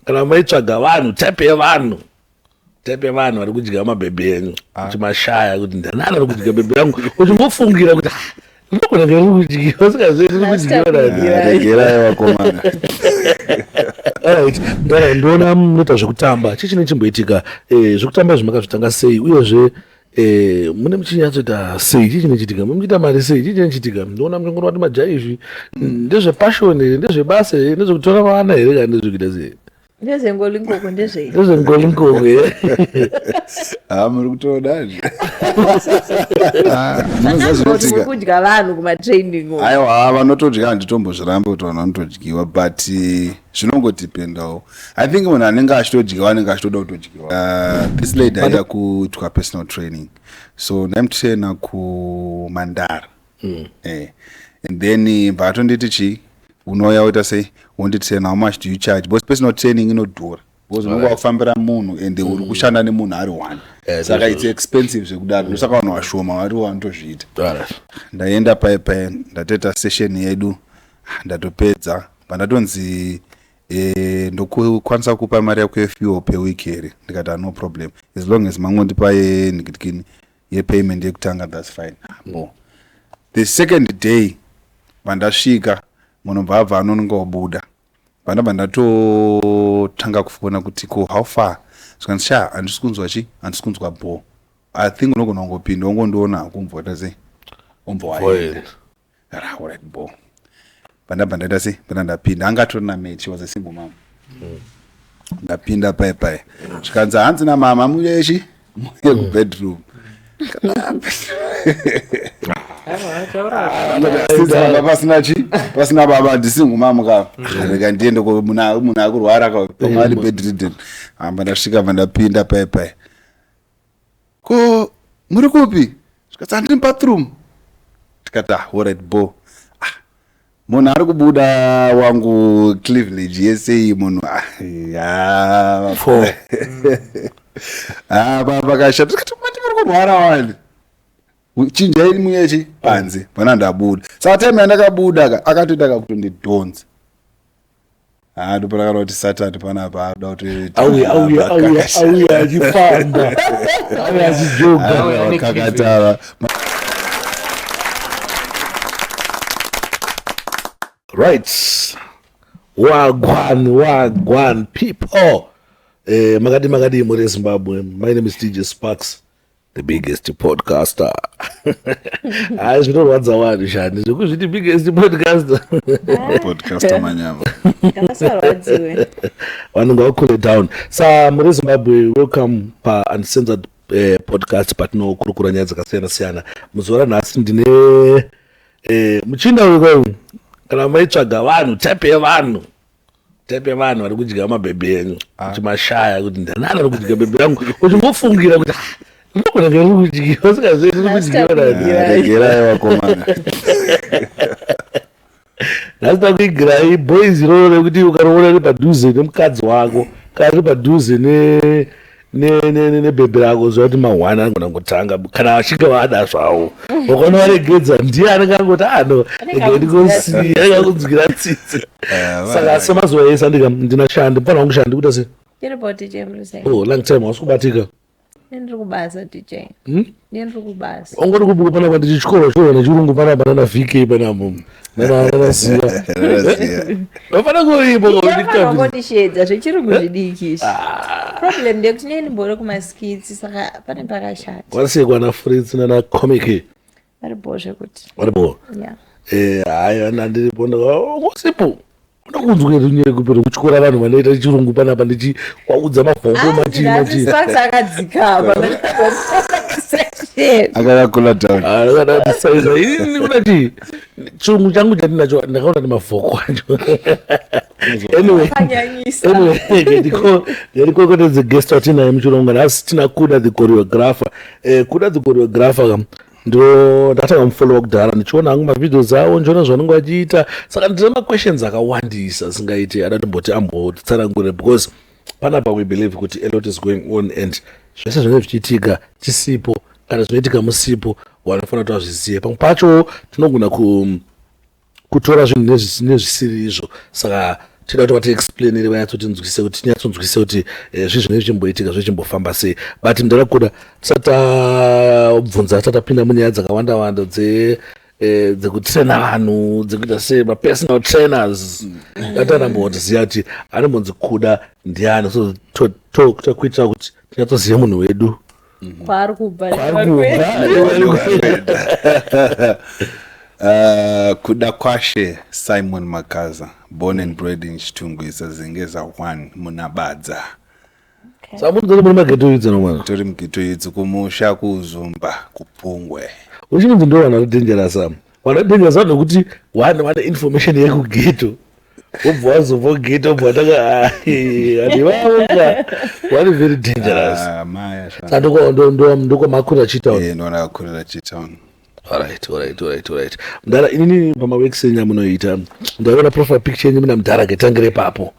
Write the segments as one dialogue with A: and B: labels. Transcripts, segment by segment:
A: kana maitsvaga vanhu type yevanhu vari kudya mabhebhe enyu kuti mashaya kuti ndanani ari kudya bhebhe rangu uchimbofungira kuti ndogona ngari kudyiwa
B: regerai vakomana.
A: Ndoona munoita zvekutamba chichine chimboitika zvekutamba zvimakazvitanga sei uyezve mune muchinyatsoita sei chichine chitika muchiita mari sei chichine chitika ndoona muchingona kuti majaizvi ndezvepashoni here ndezvebasa here ndezvekutora vana here kana ndezvekuita sei
C: ndezvengolinkoko ndezvei
A: ndezvengolinkoko
B: muri kutodazve
C: kudya vanhu kumatraining
B: aiwa vanotodya handitombozvirambe kuti vanhu vanotodyiwa but zvinongotipendawo. I think munhu anenge achitodyiwa anenge achitoda kutodyiwa. This lady aida kuitwa personal training so ndaimutraina kumandara and then vatonditi chii unouya uita sei wonditraina how much do you charge because personal training inodhura because unenge wakufambira munhu and uri kushanda nemunhu ari one saka it's expensive zvekudaro ndosaka vanhu vashoma vari vanotozviita. Ndaenda paipai ndatoita session yedu ndatopedza pandatonzi ndokukwanisa kupa mari yako yefuel per week here ndikati no problem as long as mangondipa yendikitikini yepayment yekutanga that's fine. The second day pandasvika munhu mbabva anononga wabuda pandabva ndatotanga kuona kuti ko how far zvikanzi handisi kunzwa chi handisi kunzwa bo I think unogona kungopinda wongondiona kumvota sei ombowaenda right bo pandabva ndaita sei panda ndapinda angatorina mate she was a single mom ndapinda paipai zvikanzi hanzi namama muyechi muye kubedroom pasina baba ndisingumama rega ndiende munhu akurwara kaari bedridden amba ndasvika vandapinda paipai ko muri kupi zvikati handiri bathroom tikati alright bo munhu ari kubuda wangu Cleveland yesei munhu pakashata tikati mati muri kurwara wani chinjai muyechi panze pana ndabuda saka time yandakabuda akatoita kakutondidhonza ndopana kuti Saturday panapa ada kuti
A: auya achifamba auya achijoga
B: kakatara.
A: Right, wagwan people. Magadi muri Zimbabwe. My name is DJ Sparks, the biggest podcaster. I should know what's the one, Shani. Because the biggest podcaster.
B: Podcaster manyama.
A: One go cool it down. So muri Zimbabwe, welcome pa uncensored podcast patino kurukuranya dzakasiyana siyana. Muzora nhasi ndine muchinda wewe kana maitsvaga vanhu type yevanhu vari kudya mabhebhe enyu kuti mashaya kuti ndanani ari kudya bhebhe rangu uchimbofungira kuti ndogona ngari kudyiwa
B: regerai vakomana.
A: Nhasi takuigirai boys roro rekuti ukaroona ri padhuze nemukadzi wako kana ri padhuze nebhebhe rako zva kuti mahwana anogona kutanga kana vachinge vada zvawo wakona varegedza ndiye anenge angoti ndikosiya angakunzwira tsitsi saka semazuva ese ndinashanda panwa kungushanda kuita se long time wasi kubatika
C: ndiri kubasa DJ ndiri kubasa
A: ongoti kubuka panapa ndichichikoro nechirungu panapa nana VK panapa nanasiya vafana
C: kuimbokondishedza zvechirungu zvidiki problem ndekuti nenimbore kumaskitsi saka pane pakashata
A: warisekwana Fritz nana comic
C: varibo zvekuti
A: varibo haya nandiripo ngosipo ndakunzwe runyere kupera kuchikora vanhu vanoita chirungu panapa ndichikwaudza mavhongo
C: machimachakadzikama
B: akakakula down
A: akadadisaisa ini kudati chirungu changu chandinacho ndakaona nemavhoko acho anyway ngerikokotedze guest watinaye muchirungu nhasi tina Kuda the choreographer Kuda the choreographer ndo ndatanga mufollowa kudhara ndichiona hangu mavideos awo ndichiona zvanenge vachiita saka ndine maquestions akawandisa singaiti adatomboti ambotitsanangure because panapa we believe kuti a lot is going on and zvese zvinenge zvichiitika chisipo kana zvinoitika musipo vanofanira kuti vazvizive pamwe pacho tinogona kutora zvinhu nezvisiri izvo saka tida kuti vatiexplainire vanyatsoti tinyatsonzwisise kuti zvinhu zvichimboitika zvichimbofamba sei, but ndarakuda tisatobvunza tatapinda munyaya dzakawanda dzekutraina vanhu dzekuita sei mapersonal trainers atanamboziva kuti anombonzikuda ndiani, so takuitira kuti tinyatsoziva munhu wedu
C: kwaari kubva
B: kuda kwashe Simon Makaza, born and bred in Chitungwisa Zengeza 1 munabadza.
A: samunzana muri mageto idzi nomwana
B: Tori mgeto idzi kumusha kuzumba kupungwe.
A: uchinzi ndo vanhu dangerous vanhu dangerous vanokuti vane information yekugeto wobva wazobva kugeto wobva wataka handivavonga vane very dangerous.
B: Maya
A: ndokwamakura chitown.
B: ndona akurira Chitown.
A: Alright. Mdara inini pamawekisi enyu amunoita ndaona profile picture yenyu muna Mdara getangire papo.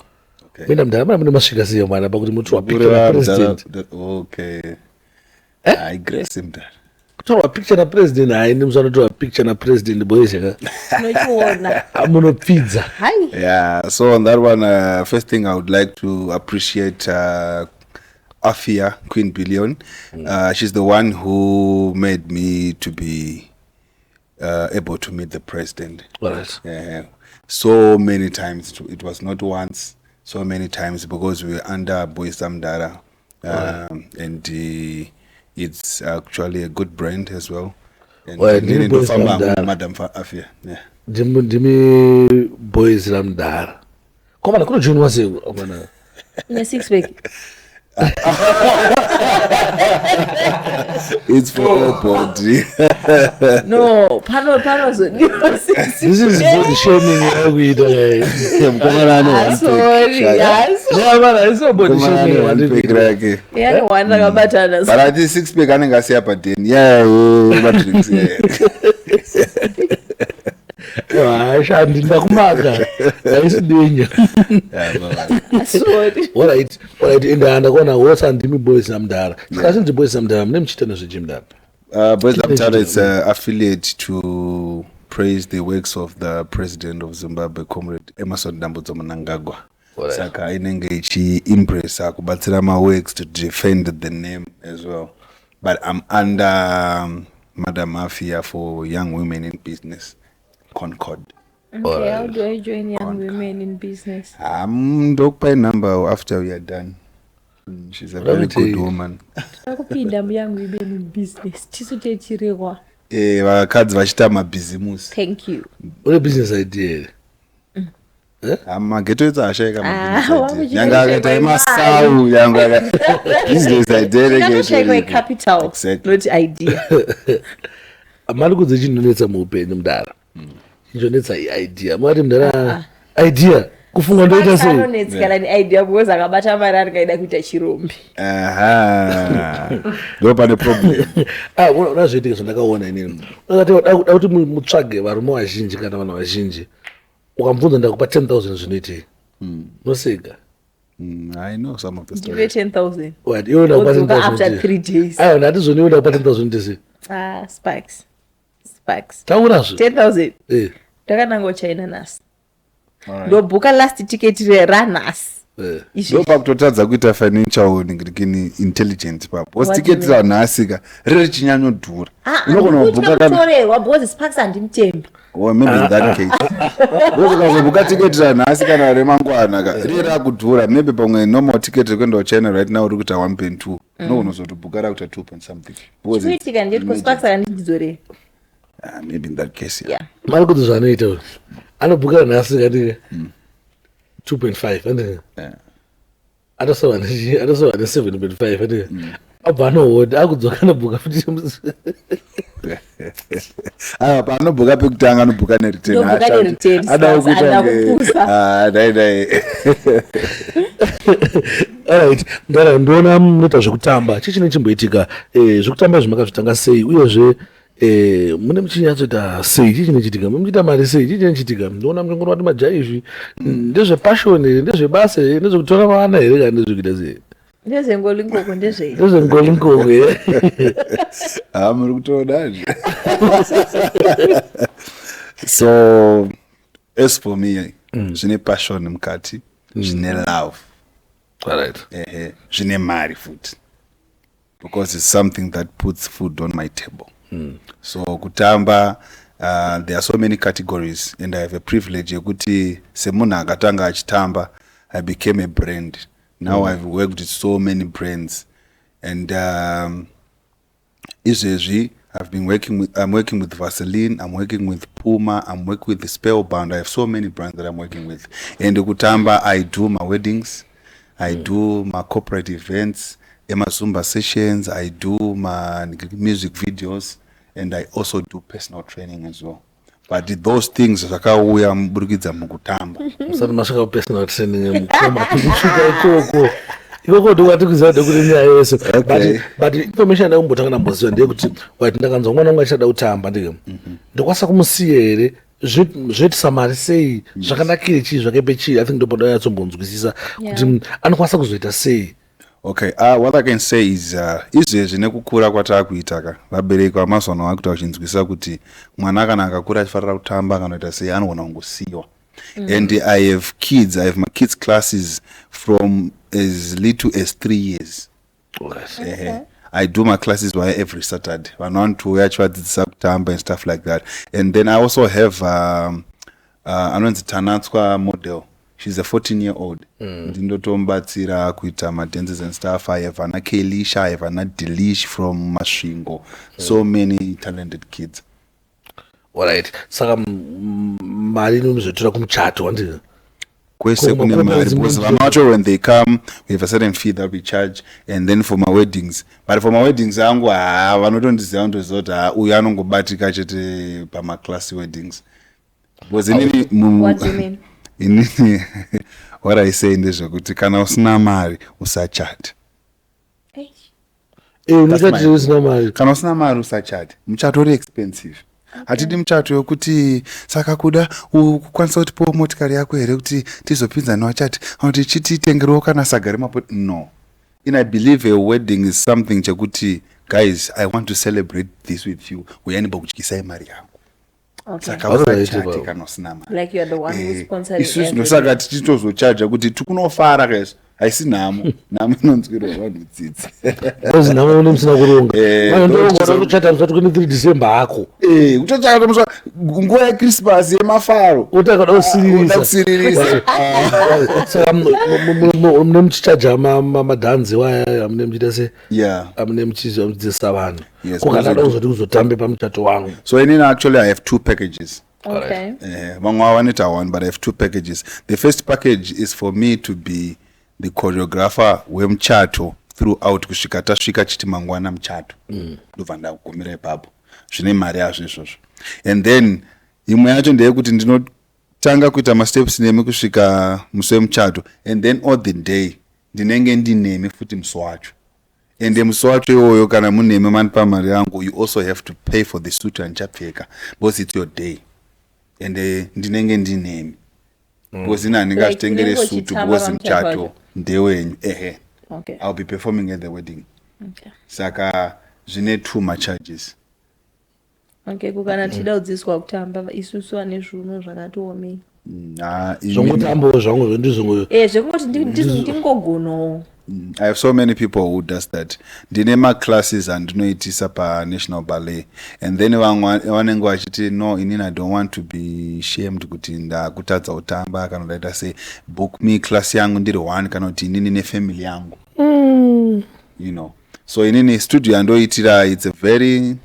A: Mina Mdara muna masvika sei mwana pakuti mutorwa picture na president.
B: Okay. I grace Mdara.
A: Kutorwa picture na president haini musanotorwa picture na president boys yaka.
C: nochiona
A: Amunopfidza.
C: hai
B: Yeah, so on that one, first thing I would like to appreciate Afia Queen Billion. She's the one who made me to be able to meet the president.
A: Alright.
B: So many times, it was not once, so many times, because we were under Boysa Mdara. And it's actually a good brand as well. And
A: Well, Boysa Mdara.
B: Madam Afia. Yeah.
A: Ndimi boys la Mdara. Komana kuno June wase komana.
C: ine 6 pack
B: It's for everybody.
C: no pano
A: This is body shaming yakuita guys.
C: sorry
A: Yeah, man, it's not body shaming.
C: yani wanda kabatana
B: But I think 6 pack anenge asiya padeni. Yeah, Matrix.
A: Ashandi ndakumaka. Aisidinya.
C: sorry
A: Alright, enda ndakona wosa ndimi boys namdara. Sikasinzi boys namdara mune mchitana zvechimdara.
B: Boys Mtara is affiliate to praise the works of the president of Zimbabwe, Comrade Emmerson Dambudzo Mnangagwa.
A: Alright.
B: Saka inenge ichi-impress kubatsira ma-works to defend the name as well. But I'm under Madam Afia for Young Women in Business, Concord.
C: okay how do I join young women in business
B: Ndokupa number after we are done. She's a very good woman.
C: akupinda young women in business tisu techirewa
B: Vakadzi vachita mabhizimusi.
C: thank you
A: Une business idea.
B: Mageto edzi ashaika
C: wakuchita
B: nyanga akaita
C: zvekwe
B: emasau nyanga business idea
C: anoshaikwa capital
B: Exactly.
C: not idea
A: Mari kudze chinonetsa muupenyu Mdara. Chinonetsa idea. Mari Mdara idea. Kufunga ndoita sei?
C: anonetsikana neidea because akabata mari ari kaida kuita chirombi
B: ndo pane problem.
A: Unazviitika zvandakaona inini. Da kuti mutsvage varume vazhinji kana vanhu vazhinji. Ukamubvunza ndakupa 10,000 zvinoitei. Noseka.
B: I know some of the
C: give
B: stories.
C: 10,000
A: What? Iwe ndakupa
C: Odzoka
A: 10,000.
C: after
A: ndese.
C: 3 days
A: Aiwa ndatizvoni iwe ndakupa 10,000 ndese.
C: sparks
A: Taurazvo.
C: 10,000
A: Eh.
C: ndakananga China nhasi
B: Alright.
C: ndobhuka last ticket ranhasi
A: Eh.
B: Ndo pakutotadza kuita financial intelligence papo.
C: What do you
B: Tiketi ranhasika riri chinyanyodhura. Unogona kubhuka
C: kutorerwa because sparks handimutembi
B: or maybe in that case. Ukazobhuka tiketi ranhasi kana remangwana riri rakudhura, maybe pamwe normal ticket rekuenda kuChina right now riri kuita 1.2. Unogona kuzotobhuka rakuita 2 point something. Because it's
C: chikuitika ndeti sparks handidzorera
B: maybe in that case.
C: yeah
A: Mari kuti zvanoita uyu. Anobhukira nhasi kati 2.5 ande.
B: Yeah.
A: Atosova ne 7.5 ande. Abva anohoda akudzoka anobhuka futi.
B: Paanobhuka pekutanga anobhuka nereturn.
C: Ndobhuka nereturn,
B: Ada
C: sparks, ada kupusa.
B: dai.
A: Alright, Ndara ndona munoita zvekutamba. Chichine chimboitika zvekutamba zvimakazvitanga sei uyezve mune muchinyatsoita sei chichine chitika muchiita mari sei chichine chitika ndona muchingona kuti majaizvi ndezvepashoni here ndezvebasa here ndezvekutora vana here kana ndezvekuita sei
C: ndezvengolinkoko ndezvei
A: ndezvengolinkoko here
B: Muri kutoonazve. So as for me, zvine passion mukati, zvine love,
A: Alright.
B: zvine mari futi, because it's something that puts food on my table. So kutamba, there are so many categories, and I have a privilege yekuti semunhu akatanga achitamba, I became a brand. Now I've worked with so many brands, and izvezvi I'm working with Vaseline, I'm working with Puma, I'm working with the Spellbound. I have so many brands that I'm working with. And kutamba, I do my weddings, I do my corporate events, my Zumba sessions, I do my music videos, and I also do personal training as well. But those things zvakauya muburikidza mukutamba.
A: Musati masvika personal training mukoma tikusvika ikoko ndokati kuziva kuti nyaya yese. But information yandakumbotanga ndamboziva ndeyekuti wati ndakanzwa mwana wangu achada kutamba ndike ndokwanisa kumusiya here zvoitisa mari sei, zvakanakire chii, zvakaipe chii. I think ndopoda yatsombonzwisisa kuti anokwanisa kuzoita sei.
B: Okay, what I can say is izvezvi nekukura kwataakuita vabereki vamazuva ano vakuita kuchinzwisa kuti mwana kana akakura achifarira kutamba kanoita sei anogona kungosiyiwa. And I have my kids classes from as little as 3 years. I do my classes every Saturday. Vanouya vachivadzidzisa kutamba and stuff like that. And then I also have anonzi Tanatswa model. She's a 14-year-old. Ndindotombatsira kuita dances and stuff. I have Anna Kelisha, I have Anna Delish from Masvingo. So many talented kids.
A: Alright. Saka mari inozotora kumuchato wandika.
B: Kwese kune mari because vamacho when they come we have a certain fee that we charge, and then for my weddings. But for my weddings angu vanotondiziva ndozoti uyu anongobatika chete pamaclass weddings. Because
C: What do you mean?
B: Inini what I say ndezvekuti kana usina mari usachate.
A: Usina mari.
B: Kana usina mari usachate. Muchato uri expensive. Hatidi muchato yokuti saka kuda ukwanisa kutipo motikari yako here kuti tizopinza newachati kuti chititengerewo kana sagare mapo. No. And I believe a wedding is something chekuti guys, I want to celebrate this with you. Uyaniba kutyisa mari yangu. Saka usachate kana usina mari.
C: Like you are the one who sponsored it.
B: Isusu ndosaka tichitozochaja kuti tikunofara kaizvo. Haisi nhamo inonzwirwa vanhu tsitsi.
A: Kozi nhamo unomusina kuronga. Ndoronga kuchata musati kune 3 December hako.
B: Kutochata muswa nguva yeChristmas yemafaro.
A: Utakada kusiririsa. Saka mune muchichaja madhanzi waya mune muchita se. Mune muchidzisa vanhu. Kukadada kuzoti kuzotambe pamuchato wangu.
B: So inini actually I have 2 packages.
C: Okay.
B: Vamwe vanoita one, but I have 2 packages. The first package is for me to be the choreographer wemuchato throughout kusvika tasvika chiti mangwana muchato. Ndobva ndagumira ipapo. Zvine mari yazvo izvozvo. And then imwe yacho ndeyekuti ndinotanga kuita masteps nemi kusvika musi wemuchato, and then all the day ndinenge ndinemi futi musi wacho. And musi wacho iwoyo kana munemi manipa mari yangu, you also have to pay for the suit yandichapfeka because it's your day. And ndinenge ndinemi. Because ina ndingazvitengere suit because muchato ndewenyu.
C: Okay.
B: I'll be performing at the wedding.
C: Okay.
B: Saka zvine 2 macharges.
C: Okay, kukana tida kudzidziswa kutamba isusu ane zvuno zvakatiomei.
A: Zvomutambo zvangu ndizvo.
C: Zvekungoti ndingogonawo.
B: I have so many people who does that. Ndine maclasses andinoitisa paNational Ballet, and then vanenge vachiti no, inini I don't want to be shamed kuti ndakutadza kutamba kana ndaita say book me class yangu ndiri 1 kana kuti inini nefamily yangu. You know. So inini studio yandoitira, it's a very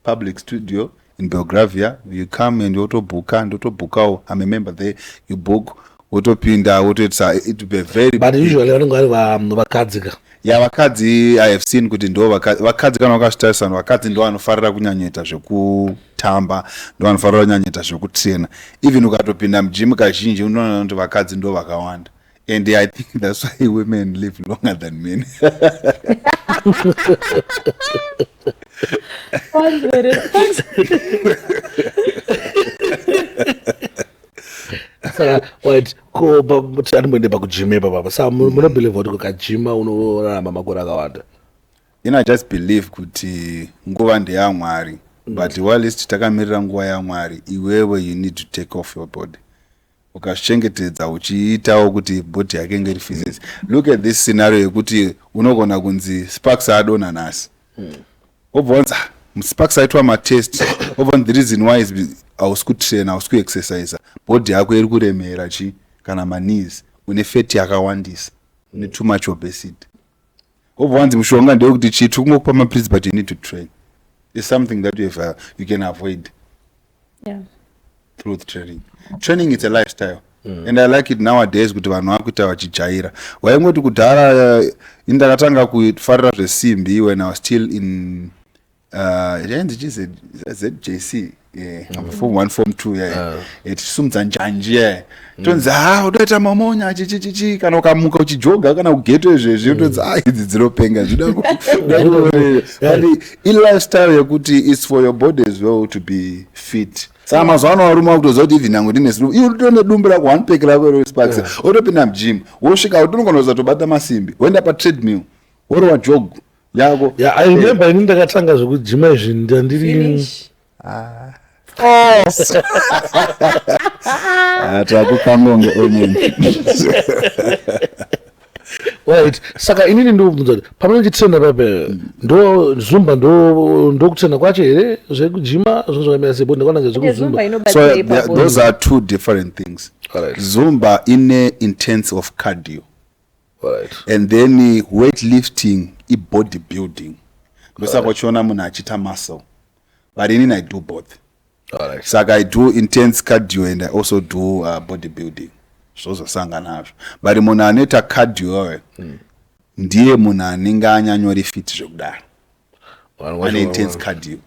B: public studio in Belgravia. You come and you book. I'm a member there. You book. Utopinda it will be very.
A: But usually vanenge vari vakadzi ka.
B: Vakadzi I have seen kuti ndo vakadzi kana vakasitarisana, vakadzi ndo vanofarira kunyanyoita zvekutamba, ndo vanofarira kunyanyoita zvekutraina. Even ukatopinda mujim kazhinji unoona kuti vakadzi ndo vakawanda. And I think that's why women live longer than men.
A: Saka wait ko tinoende pakujima papa. Saka munobelieve kuti kukajima unorarama makore akawanda.
B: I just believe kuti nguva ndeyaMwari, but while takamirira nguva yaMwari, iwewe you need to take off your body. ukazvichengetedza uchiitawo kuti body yake inge iri physics. Look at this scenario yekuti unogona kunzi Sparks adonha nhasi obvonza Sparks aitwa matest obvonza the reason why is hausi kutraina hausi kuexercise body yako iri kuremera chi kana manees une fat yakawandisa une too much obesity obvonza mushonga ndeyekuti chiti kungokupa mapills but you need to train. It's something that you can avoid through training. Training is a lifestyle. And I like it nowadays kuti vanhu vakuita vachijaira. Waingoti kudhara indakatanga kufarira zvesimbi when I was still in ZJC, form 1 form 2 tichisumudza njanji tonzi unoita mamonya chichichichi kana ukamuka uchijoga kana kugeto izvezvi utonzi idzi dzinopenga zvida lifestyle yekuti it's for your body as well to be fit. Saka mazuva ano varume vakutoziva kuti even hangu ndine utone dumbu rako one pack rako reSparks otopinda mugym wosvika kuti unogona kuzatobata masimbi woenda patreadmill wori wajog yako.
A: I remember ini ndakatanga zvekujima izvi ndandiri
B: takukangonge oneni.
A: Right. Saka inini ndobvunza kuti pamunonditraina pape ndo zumba ndo kutraina kwacho here zvekujima zvozvakamira sepo ndakaona ngezvekuzumba.
B: So those are two different things.
A: Alright.
B: Zumba ine intense of cardio.
A: Alright.
B: And then weightlifting I bodybuilding. Ndosaka uchiona munhu achiita muscle. But inini I do both.
A: Alright.
B: Saka I do intense cardio and I also do bodybuilding. Zvozosangana nazvo. But munhu anoita cardio ndiye munhu anenge anyanyori fit zvekudaro. Ane intense cardio.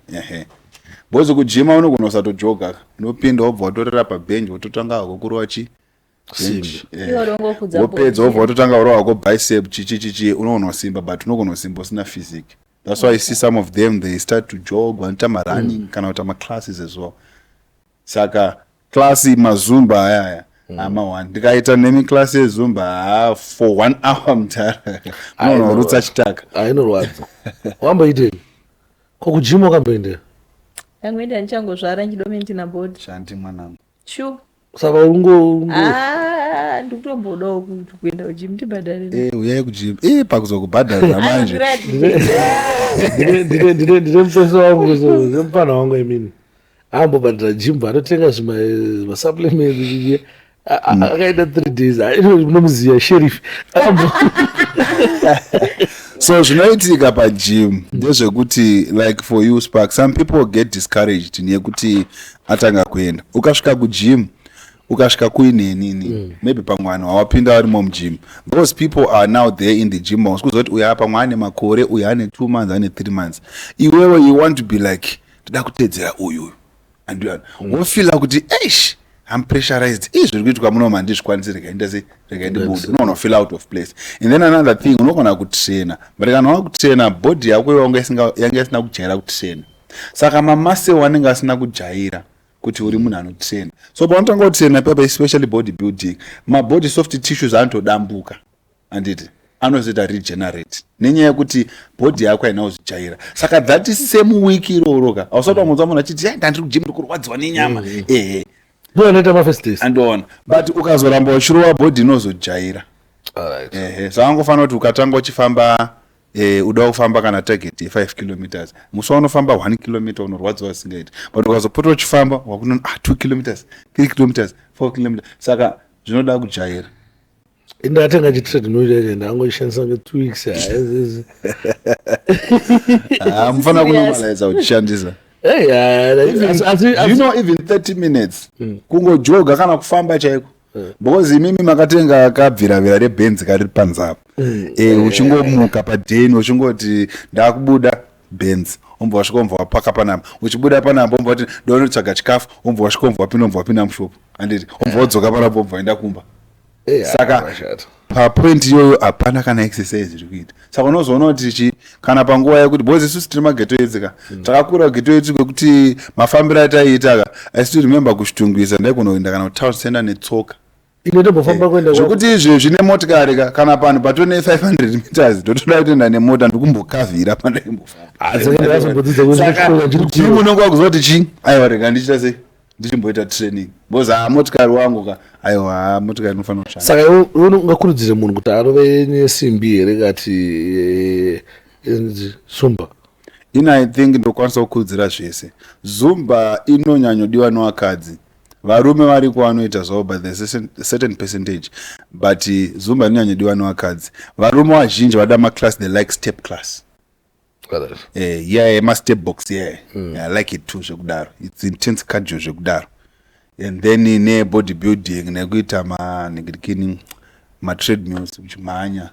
B: Bozi kujima unogona kusatojoga unopinda wobva watorera pabench wototanga hako kurova chi
A: simbi
B: wopedza wobva watotanga kurova hako bicep chichichichi unogona kusimba but unogona kusimba usina physic. That's why I see some of them they start to jog vanoita marunning kana kuita maclasses as well. Saka klasi mazumba ayaya ama ndikaita nemiklasi yezumba for 1 hour mutara unonorutsa chitaka
A: inorwadza. Wamboitei kokujima wakamboendera?
C: Yangoenda ndichangozvara nchidomenti nabodi
B: shanti mwanangu
C: shu
A: saka
C: ndikutombodawo kuti kuenda kujima ndibhadharire
B: uyai kujima pakuzokubhadharira manje
A: ndine mupeso wangu nemupana wangu emini ambobhadhira jimbo anotenga zvimasupplements akaenda 3 days unomuziva sheriff
B: so zvinoitika pagym ndezvekuti like for you Spark some people get discouraged nekuti atanga kuenda ukasvika kugym ukasvika kuinenini maybe pamwana wawapinda varimo mugym those people are now there in the gym usikuziva kuti uya pamwe ane makore uya ane 2 months ane 3 months iwewe you want to be like toda kutedzera uyu and wofila kuti eish I'm pressurized. Zviri kuitika muno mandizvikwanisi rega ndibude. Unoona feel out of place. And then another thing unogona kutraina. But kana wakutraina body yako yanga isina kujaira kutraina. Saka mamuscle wanenge asina kujaira kuti uri munhu anotraina. So paunotanga kutraina papa especially bodybuilding, body soft tissues anotodambuka. Anditi anozoita regenerate. Nenyaya yekuti body yako haina kuzijaira. Saka that is same week iroroka. Ausati wamunzwa munhu achiti ndandiri kugym ndikurwadziwa nenyama.
A: Ndoanoita mafirst days
B: andoona but ukazoramba uchirova body inozojaira. Saka angofanira kuti ukatanga uchifamba uda kufamba kana target 5 kilometers musi unofamba 1 kilometer unorwadziwa singaiti but ukazopota uchifamba wakuona 2 kilometers 3 kilometers 4 kilometers saka zvinoda kujaira.
A: Indatenga chitreadmill ndangoishandisa nge2 weeks
B: mufana kunomalaidza uchishandisa.
A: You
B: know even 30 minutes kungojoga kana kufamba chaiko because imimi makatenga kabviravira rebenzi kari panzapo uchingomuka padeni uchingoti ndakubuda benzi ombwa wasvika ombwa wapaka panapa uchibuda panapa ombwa wati ndonotsvaga chikafu ombwa wasvika ombwa wapinda mushopu anditi ombwa wodzoka panapa ombwa waenda kumba. Saka papoint iyoyo hapana kana exercise iri kuita. Saka unozoona kuti kana panguva yekuti bozi isusu tiri mageto edzika takakura geto yedu kwekuti mafambiro ataiita I still remember kushitungwisa ndaikunoenda kana kutown center netsoka
A: inotombofamba kuenda
B: zvokuti izvi zvine motikari kana pano patone 500 meters ndotoda kutoenda nemota ndikumbokavhira pandaimbofamuno kwakuziva kuti chii aiwa rega ndichita sei ndichimboita training because motikari wangu aiwa motikari inofanira kushanda.
A: Saka ungakurudzire munhu kuti arove nesimbi here kati Zumba?
B: I think ndokwanisa kukurudzira zvese. Zumba inonyanyodiwa nevakadzi. Varume variko vanoita zvavo by the certain percentage, but Zumba inonyanyodiwa nevakadzi. Varume vazhinji vada maclass, they like step class. Yeah, my step box, yeah. I like it too, zvekudaro. It's intense cardio zvekudaro. And then ne bodybuilding nekuita ma treadmills uchimhanya.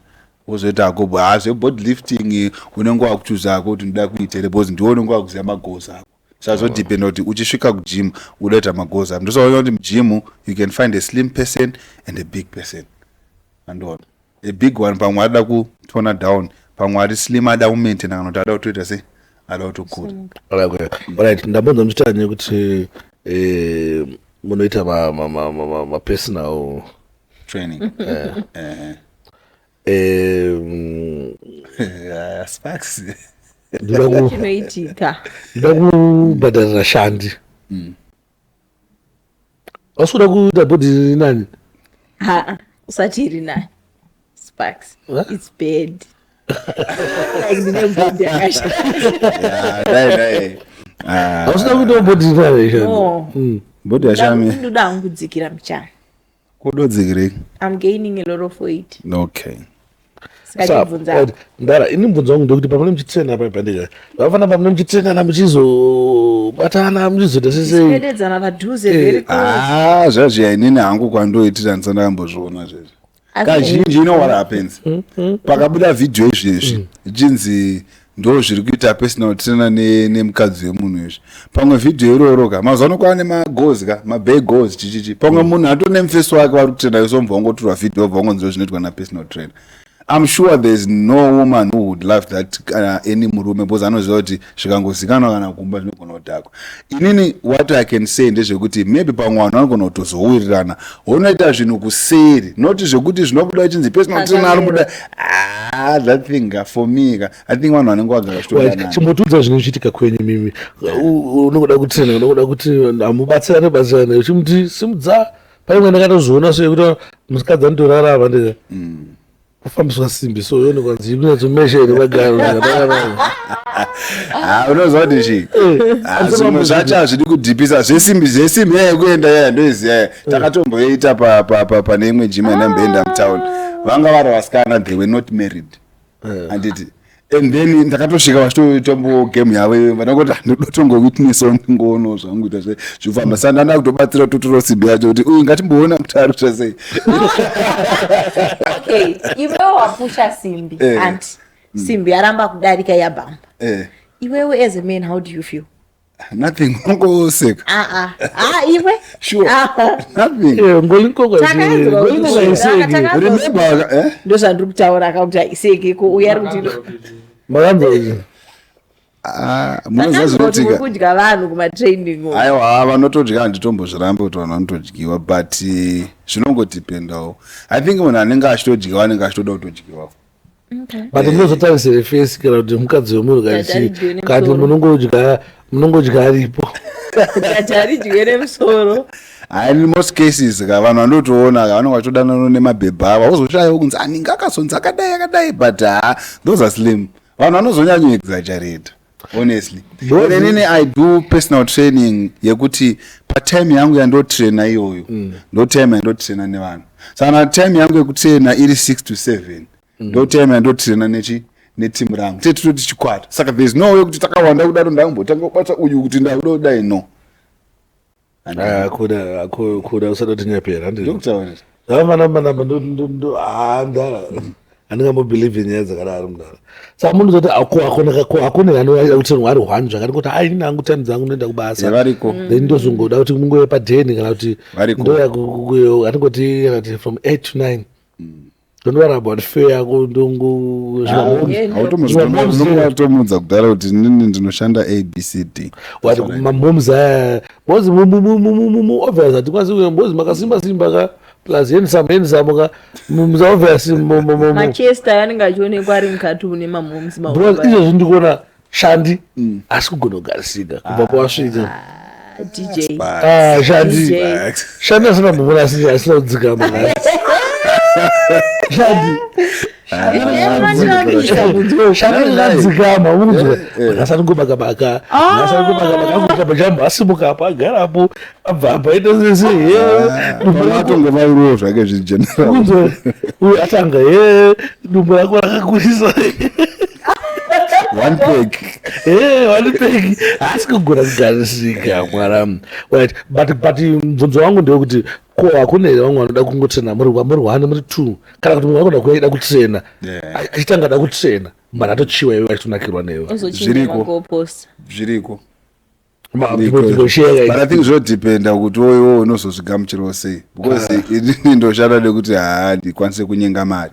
B: Wozoita akobo bodybuilding unenge wakuchuza kuti ndoda kuita because ndiwo unenge wakuziva magoals ako. So depend kuti uchisvika kugym unoita magoals ako. Ndosaona kuti mugym you can find a slim person and a big person. And a big one pamwe ada kutona down, pamwe ari slim ada kumaintain kana kuti ada kutoita sei ada kutokura.
A: Alright, ndabonza mutanye kuti munoita ma personal
B: training. Sparks.
C: Chinoitika.
A: Ndoda kubhadharira shandi. Wasuda kuita body nani?
C: Usati iri nani? Sparks. It's bad. Like ndine body yakashanda.
A: Wasuda kuita body nani shandi?
C: No.
B: Body yashami.
C: Ndoda kudzikira mchana.
B: Kudodzikire.
C: I'm gaining a lot of weight.
B: Okay.
A: Ndara ini mbunzo wangu ndokuti pamene mchitrena paipadika vafana pamene mchitrena muchizobatana muchizoita sese
C: ededzana padhuze very close.
B: Zvazviya inini hangu kwandoitira ndisana ndambozviona zvezvi kazhinji. You know what happens? Pakabuda video izvezvi ichinzi ndo zviri kuita personal trainer nemukadzi wemunhu izvi. Pamwe video iroro mazuva kwane magoals mabig goals chichichi. Pamwe munhu atone mufeso wake vari kutrena yosomva wangotorwa video wabva wangonzwa zvinoitwa napersonal trainer. I'm sure there's no woman who would love that any murume because anoziva kuti zvikangozikanwa kana kumba zvinogona kudhakwa. Inini what I can say ndezvekuti maybe pamwe vanhu vanogona kutozowirirana unoita zvinhu kuseri noti zvekuti zvinobuda uchinzi personal trainer aribuda that thing for me I think vanhu vanenge vagara zvitodanana.
A: Chimbotudza zvinochitika kwenyu mimi unoda kutrena unoda kuti amubatsirane uchimuti simudza paimwe ndakatozoona sekuti musikadzi anotorarama ndika kufambiswa simbi so yoni kwanzi kunazomesheni vagaro
B: unoziva kuti chi zvimwe zvacho hazvidi kudhipisa zvesimbi yekuenda ndoiziva takatomboita pane imwe gym yanamboenda mutown vanga vari vasikana they were not married handiti and then ndakatosvika vachitotombo game yavo vanongoti ndotongowitnessa ndingoona zvangu ita zvifamba sa ndanda kutobatsira totoro simbi yacho kuti uyu ngatimboona mutaro zvasei.
C: Okay, iwewe wapusha simbi and simbi yaramba kudarika yabamba. Iwewe as a man, how do you feel?
B: Nothing. Ungoseka.
C: Iwe?
B: Sure. Nothing.
A: Ngolinkoka
B: remember
C: ndo zvandiri kutaura akakuti haiseki ko uyari kuti
A: makanza
B: munozazvinotika
C: kudya vanhu kumatraining.
B: aiwa vanotodya handitombozvirambe kuti vanhu vanotodyiwa but zvinongotipendawo. I think munhu anenge achitodyiwa anenge achitoda kutodyiwawo.
A: but munozotarisire fesi kana kuti mukadzi wemunhu kati munongodya aripo
C: taridyiwe nemusoro.
B: In most cases vanhu vanotoona vanenge vachitodanana nemabhebha ava uzoshayiwa kunzi aninga akazonzi akadai but those are slim. Vanhu vanozonyanya exaggerate honestly. Inini I do personal training yekuti patime yangu yandotraina iyoyo ndo time yandotraina nevanhu. Saka time yangu yekutraina iri 6 to 7 ndo time yandotraina netimu rangu tetitoti chikwata. Saka there is no way kuti takawanda kudaro ndangotanga kubata uyu kuti ndakuda kudai no.
A: kuda usada kuti nyapera
B: ndokutaura
A: handingambobelieve nyaya dzakadaro mudaro. Saka munhu zoti akone anoita kuti ari hwani zvakati kuti ini hangu time dzangu noenda kubasa
B: variko
A: then ndozongoda kuti mungoye padheni kana kuti ndoya aningoti kana from 8 to 9 don't worry about fear yako
B: ndongotomudza kudara kuti nini ndinoshanda abcd
A: mamoms aya bozi obvious hatikwanisi kuya bozi makasimba ka plus handsome ka mumza obvious
C: machester yanenge achionekwa ari mukati une mamoms
A: because izvozvo ndikuona shandi asi kugona kugarisika kubva pawasvika
C: DJ.
A: Shandi asina mbona asina kudzikama. Shandi unzwe asati ngobaka pajambo asimuka apa agara apo abva apa ita sese
B: ngemauro zvake zvigeneral
A: unzwe uyu atanga dumbo rako rakakurisa
B: one peg
A: asi kugona kugarisika mwara. Right, but mubvunzo wangu ndewekuti ko hakuna here vamwe vanoda kungotrena muri 1 muri 2 kana kuti munhu akona kuda kutrena achitanga da kutrena mara atochiwa iwe achitonakirwa newe
B: zviriko but I think zvodependa kuti iwewe unozosvika muchiro sei because ini ndoshada nekuti ndikwanise kunyenga mari.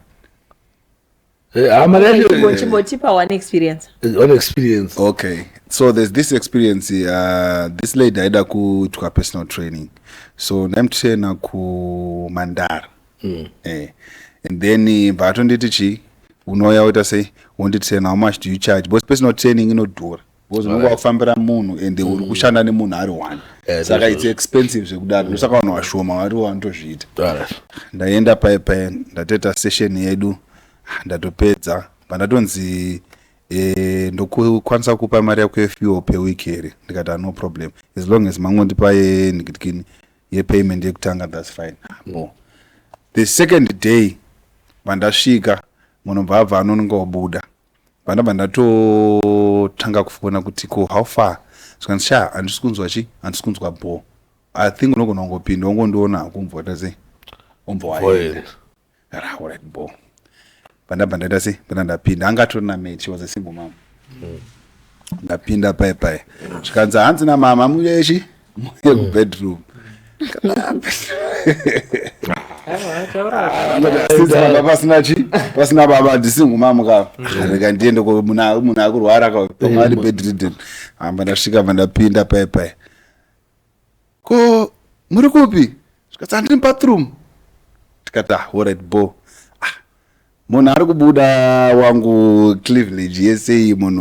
C: One experience.
B: Okay, so there's this experience. This lady aida kuitwa personal training, so ndamtraina kuMandara. And then vatonditi chi unouya uita sei wonditraina, how much do you charge? Because personal training inodhura because unenge wakufambira munhu and uri kushanda nemunhu ari one, saka it's expensive zvekudaro, ndosaka vanhu vashoma vari vanotozviita. Ndaenda paya ndatoita session yedu ndatopedza pandatonzi ndokukwanisa kupa mari yako yefuel per week here. Ndikati no problem as long as mangondipa yepayment yekutanga, that's fine. The second day pandasvika munhu bva anononga wabuda pandabva ndatotanga kufona kuti ko how far, zvikanzi handisi kunzwa chi, handisi kunzwa bo, I think unogona kungopinda wongondiona kumvota sei ombowaenda right bo. Pandabva ndaita sei ndapinda, angatorina mate, she was a single mom. Ndapinda paya zvikanzi hanzi namama muyechi muye kubedroom pasina baba ndisingle mom ka rega ndiende munhu akurwara kaari bedridden. Amba ndasvika ndapinda paya ko muri kupi, zvikati handiri bathroom. Tikati alright bo, munhu ari kubuda wangu Cleveland yesei munhu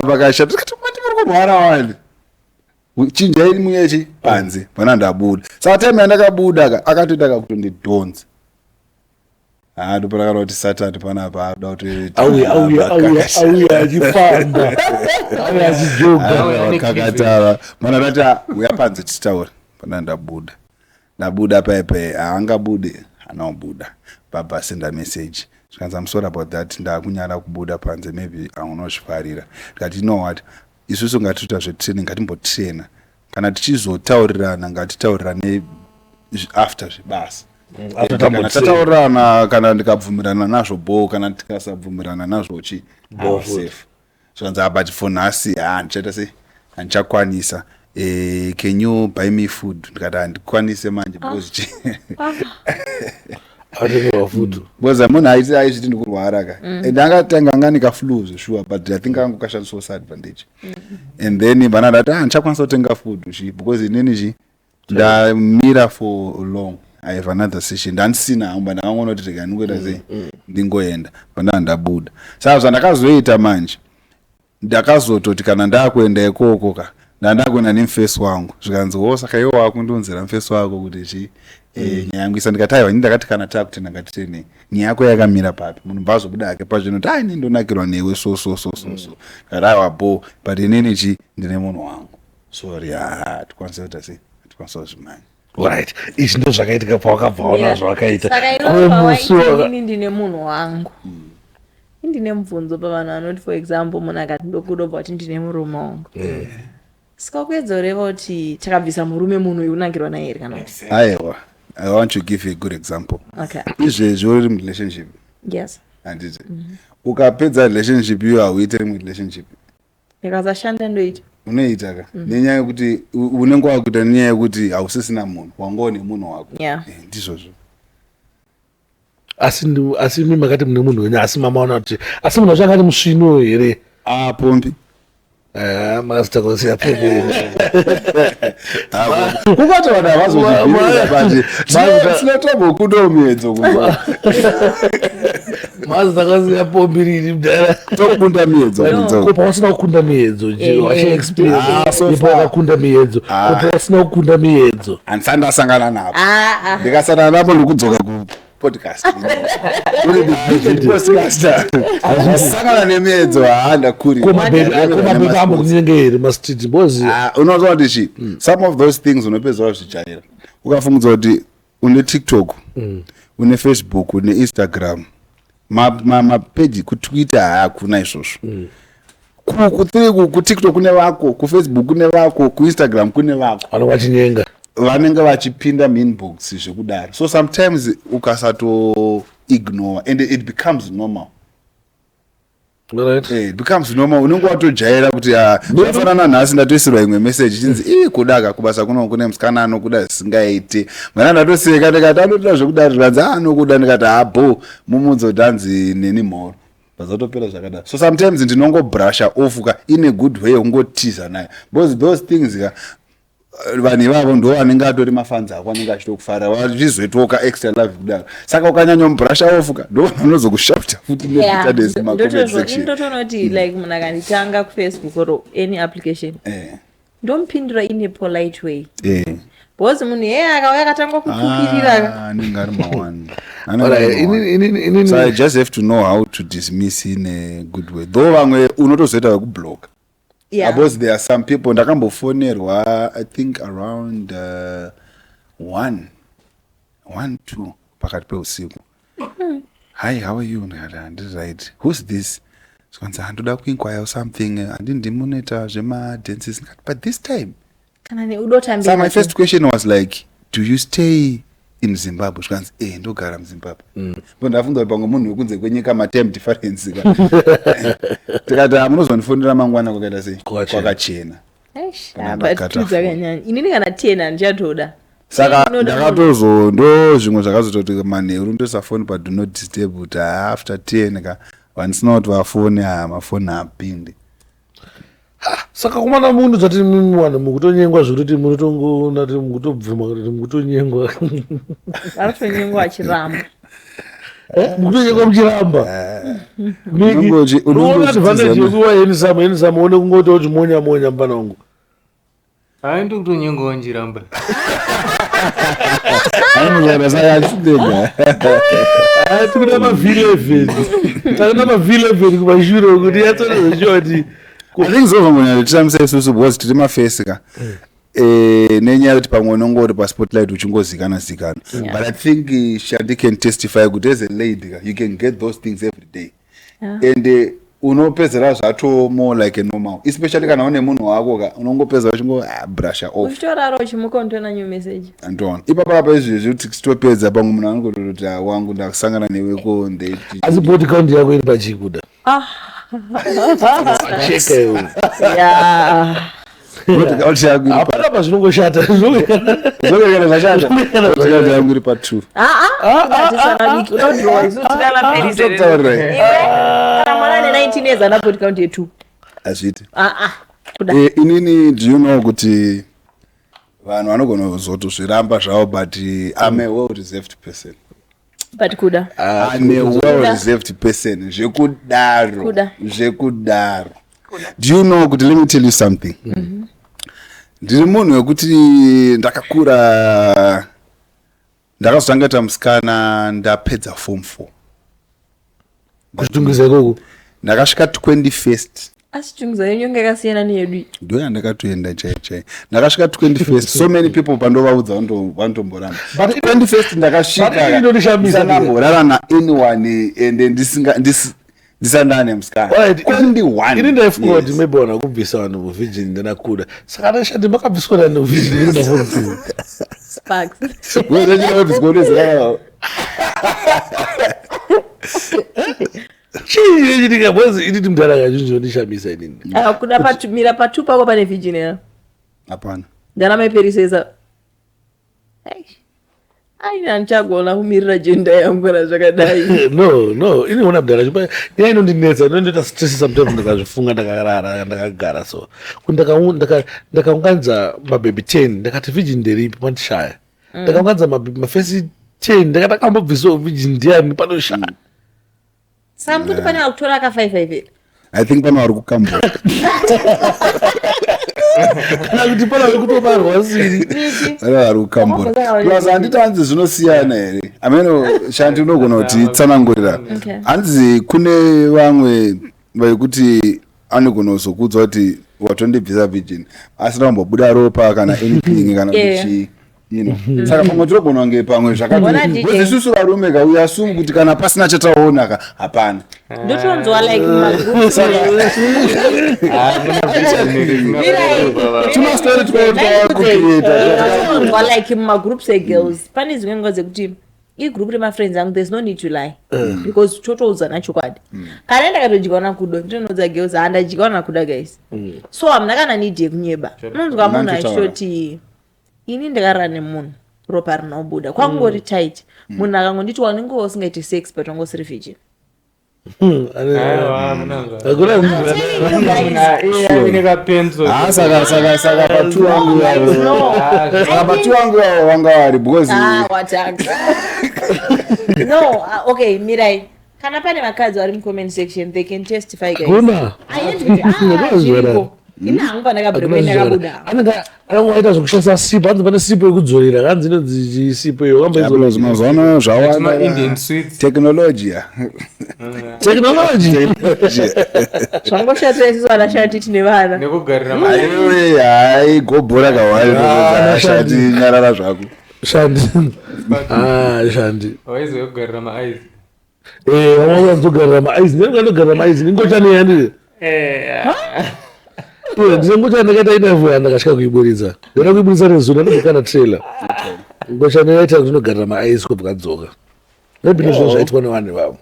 B: pakashata. Tikati mati muri kurwara wani chinjai muyechi panze pana ndabuda. Saka time yandakabuda akatoita kakutondidhonza. Ndopakana kuti Saturday panapa ada kuti
A: auya achifamba auya achijoga
B: kakatara mana ndati uya panze titaura pana ndabuda paya haangabude anaobuda baba senda message zvikanzi I'm sorry about that, ndakunyara kubuda panze, maybe aunozvifarira. Ndikati you know what, isusu ngatiita zvetraining ngatimbotrena, kana tichizotaurirana ngatitaurirane after zvibasa. Kana tataurirana, kana ndikabvumirana nazvo bo, kana tikasabvumirana nazvo chi safe. Zvikanzi but for nhasi ndichaita sei handichakwanisa. Can you buy me food? Ndikati handikwanise manje because because munhu aizviti ndikurwara ka and angatanga nganika flu sure, but I think angokashandisa advantage. And then bana ndati ndichakwanisa kutenga food because inini ndamira for long, I have another session ndanisina amba ndakangona kuti rega ndingoita sei ndingoenda bana ndabuda. Saka zvandakazoita manje ndakazototi kana ndakuenda ikoko ka ndandakwenda nemufesi wangu zvikanzi saka iwo wakundonzera mufesi wako kuti chi nyaya yangu ndikataiwa ini ndakati kana takuti ndakatene nyaya yako yakamira papi, munhu bazobuda ake pazvino kuti ini ndonakirwa newe so karaiwa bo, but inini chi ndine munhu wangu sorry tikwanisa kuita sei tikwanisa kuzvimanya.
A: Right, izvi ndo zvakaitika pawakabva ona zvakaita.
C: Saka ini ndine munhu wangu ndine mubvunzo pavanhu vanoti for example munhu akati ndokudobva kuti ndine murume wangu sikakuedzoreva kuti takabvisa murume munhu uyu unangirwa naye here kana?
B: Aiwa, I want to give you a good example.
C: Okay.
B: Izvezvi uri relationship.
C: Yes.
B: Handiti. Ukapedza relationship iyo hauite rimwe relationship.
C: Ikasashanda ndoita.
B: Unoita ka. Nenyaya yekuti unenge wakuita nenyaya yekuti hausisina munhu, wangone munhu wako.
C: Yeah.
B: Ndizvozvo.
A: Asi mimi makati mune munhu wenyu, asi mama ona kuti asi munhu wacho akati musvino here.
B: Pombi.
A: Makasitakuziya pembeni.
B: Kubata vanhu havazozvibvira but sinotombokuda umiedzo kuba.
A: mazi dzakaziya pombiriri mudhara
B: tokunda miedzo
A: kopa wasina kukunda miedzo wachiexplain ipo wakakunda miedzo kopa wasina kukunda miedzo
B: handisati ndasangana napo ndikasangana napo ndikudzoka kupodcast sangana nemiedzo
A: komabebe ambo kunenge here mastreet bozi
B: unoziva kuti chi some of those things unopedza wazvijaira ukafungudza kuti une TikTok une Facebook une Instagram mapeji kutwitter haakuna izvozvo kuTikTok kune vako kuFacebook kune vako kuInstagram kune vako
A: vanowachinyenga
B: vanenge vachipinda minbox zvekudaro so sometimes ukasato ignore and it becomes normal.
A: Right.
B: It becomes normal unenge watojaira kuti zvafanana nhasi ndatoisirwa imwe message chinzi kudaka kubasa kuno kune musikana anokuda zvisingaiti mana ndatoseka ndikati anotoda zvekudaro zvanzi anokuda ndikati habo mumudzo tanzi neni mhoro pazatopera zvakadaro so sometimes ndinongobrusha off in a good way ungotiza naye because those things vanhu ivavo ndo vanenge atori mafanzi ako anenge achitokufara vachizoitoka extra love kudaro saka ukanyanya mubrusha off ndo vanozokushauta futi
C: ndotonoti like munhu akanditanga kuFacebook or any application ndomupindura in a polite way because munhu akauya akatanga kupupirira
B: ningari mawani so I just have to know how to dismiss in a good way though vamwe unotozoita vekublock. Because there are some people ndakambofonerwa I think around 1-2 pakati peusiku. Hi, how are you? Right. Who's this? So ndoda kuinquire or something andimuneta zvema dances but this time so my first question was like do you stay in Zimbabwe? Skanzi ndogara muZimbabwe. Ndafunga pamwe munhu wekunze kwenyika ma-time difference tikati munozondifundira mangwana kwakaita sei kwakachena
C: inini kana 10 handichatoda
B: saka ndakatozo ndo zvimwe zvakazototi manheru ndosafoni pa do not disturb kuti after 10 vandisina kuti vafoni mafoni haapindi
A: saka kumana munhu dzati mwana mukutonyengwa zvekuti munotongona kuti mukutobvuma kuti mukutonyengwa
C: arifonyengwa achiramba
A: mukutonyengwa muchiramba miki unoona advantage yekuva yenisama one kungoti kuti monya mpana wangu
D: hai ndokutonyengwa njiramba
A: tikuna mavhiri 11 takuna mavhiri 11 kumashure kuti yatsonezochoti
B: I think so vamwe tiramisa isusu because tiri mafesi nenyaya kuti pamwe unongori paspotlight uchingozikana but I think Shadi can testify kuti as a lady you can get those things every day and unopedzera zvato more like a normal especially kana une munhu wako unongopedzera uchingo brusha off
C: uchitoraro uchimuka ndona new message
B: andona ipapa izvezvi kuti sitopedza pamwe munhu anongoti wangu ndakusangana newe ndeti
A: asi body count yako iri pachikuda cheka yo apana pazvinongoshata
B: yangu iri pa2
C: 19 years ana body count ye2
B: azviti inini do you know kuti vanhu vanogona kuzotozviramba zvavo but I'm a well reserved person
C: but kuda
B: I'm a well reserved person zvekudaro do you know kuti let me tell you something ndiri munhu wekuti ndakakura ndakazotanga musikana ndapedza form 4
A: kuchitungisa ikoko
B: ndakasvika 21st
C: asi chunguza yenyu yakasiyana neyedu
B: ndo yandakatoenda chai ndakasvika 21st so many people pandovaudza vantomboramba but 21st ndakasvika ndisanamborara naanyone ende ndisandana nemusikana
A: ini ndaifunga kuti maybe wana kubvisa vanhu muvhijini ndanakuda saka ndashandi makabviswa nani muvhijini chii chitika bwezi initi mutara kazhinji ndishamisa inini
C: kuda patumira pa2 pako pane vhijini ya
B: hapana
C: ndana maiperisesa aina ndichagona kumirira jenda yangu kana zvakadai
A: no ini ona mudhara chipa ina inondinetsa inondoita stress sometimes ndakazvifunga ndakarara ndakagara so ndakaunganidza mababy 10 ndakati vhijini nderipi pandishaya ndakaunganidza mafesi 10 ndakati akambobvisawo vhijini ndiani panoshaya
C: saka kuti pane akutora aka 5
B: I think pana vari kukambwa
A: kana kuti pana vari kutobarwa siri
B: pana vari kukambwa plus handiti hanzi zvinosiyana here ameno Shanti unogona kuti tsanangurira hanzi kune vamwe vaikuti anogona kuzokudzwa kuti watondibvisa virgin asina kumbobuda ropa kana anything kana kuti saka pamwe tinogona kunge pamwe zvakati isusu varume kauya sumu kuti kana pasina chataona hapana
C: ndotonzwa like like mumagroups egirls pane zvimwe nguva dzekuti igroup remafriends angu there's no need to lie because chotoudzana chokwadi kana ndakatodyana kudo ndinoudza girls handadyana kuda guys so hamuna kana need yekunyeba unonzwa munhu achitoti ini ndakarara nemunhu ropa rinobuda kwangori tight munhu akangonditi wanenge usingaiti sex but wangosiri virgin
B: saka patu wangu yavo vanga vari because
C: no okay mirai kana pane vakadzi vari mucomment section they can testify guys ina hangu pandakabrekwendakabuda
A: anongoita zvekushandisa sipo hanzi pane sipo yekudzorera kanzi inonzi sipo iyo
B: mazuvaano zvawanda technology
C: zvangoshatira isusu vanashati tine vana
B: hai gobhora kawariashati nyarara zvako
A: shandi vamwanzogarira maaizi ndingandogarira maaizi ningochaneyanire ndinongocha ndakaita interview yandakasvika kuiburitsa ndada kuiburitsa nezuna ndikana trailer ngocha ndaita kuti ndinogarira maaizi kubva kadzoka maybe ndizvo zvaitwa nevanhu vavo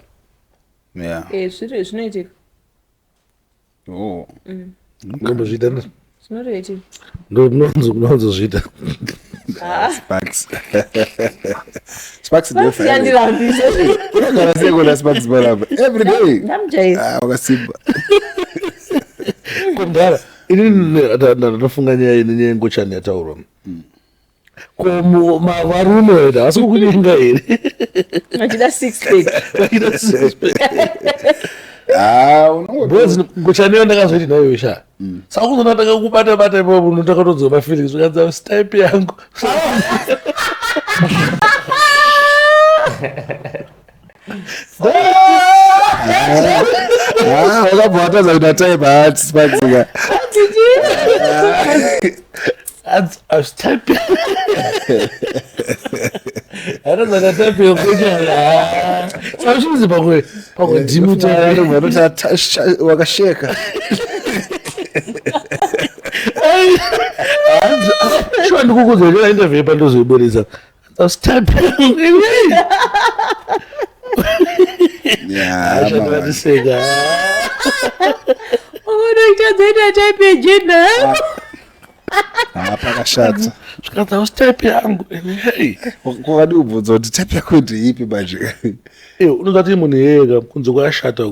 C: zviro zvinoitika
A: ndombozviita
C: zvinotoitika
A: ndonozozviita
B: Sparks every day wakasimba
A: kundara ini ndatofunga nyaya inenyaya yengochani yataurwa varume vaita asi kukunyenga here
C: vachida 6
A: ngochani yo ndakazoiti nayo sha saka kuzona takakubata ipapo munhu takatodzoka mafeelings ukanza stipe yangu
B: wakabva watadza kuita type hati Sparksika
A: sauchizi pamwe
B: wakasheka
A: shuwa ndikukuzokera interview pandozoiburitsa ashandikatiseka
C: unoitazoita type yejena
B: pakashata
A: zvikadza stipe yangu
B: kwakadi kubvunza kuti type yako ndeipi manje
A: unoda kuti munhu yega kunze kwakashata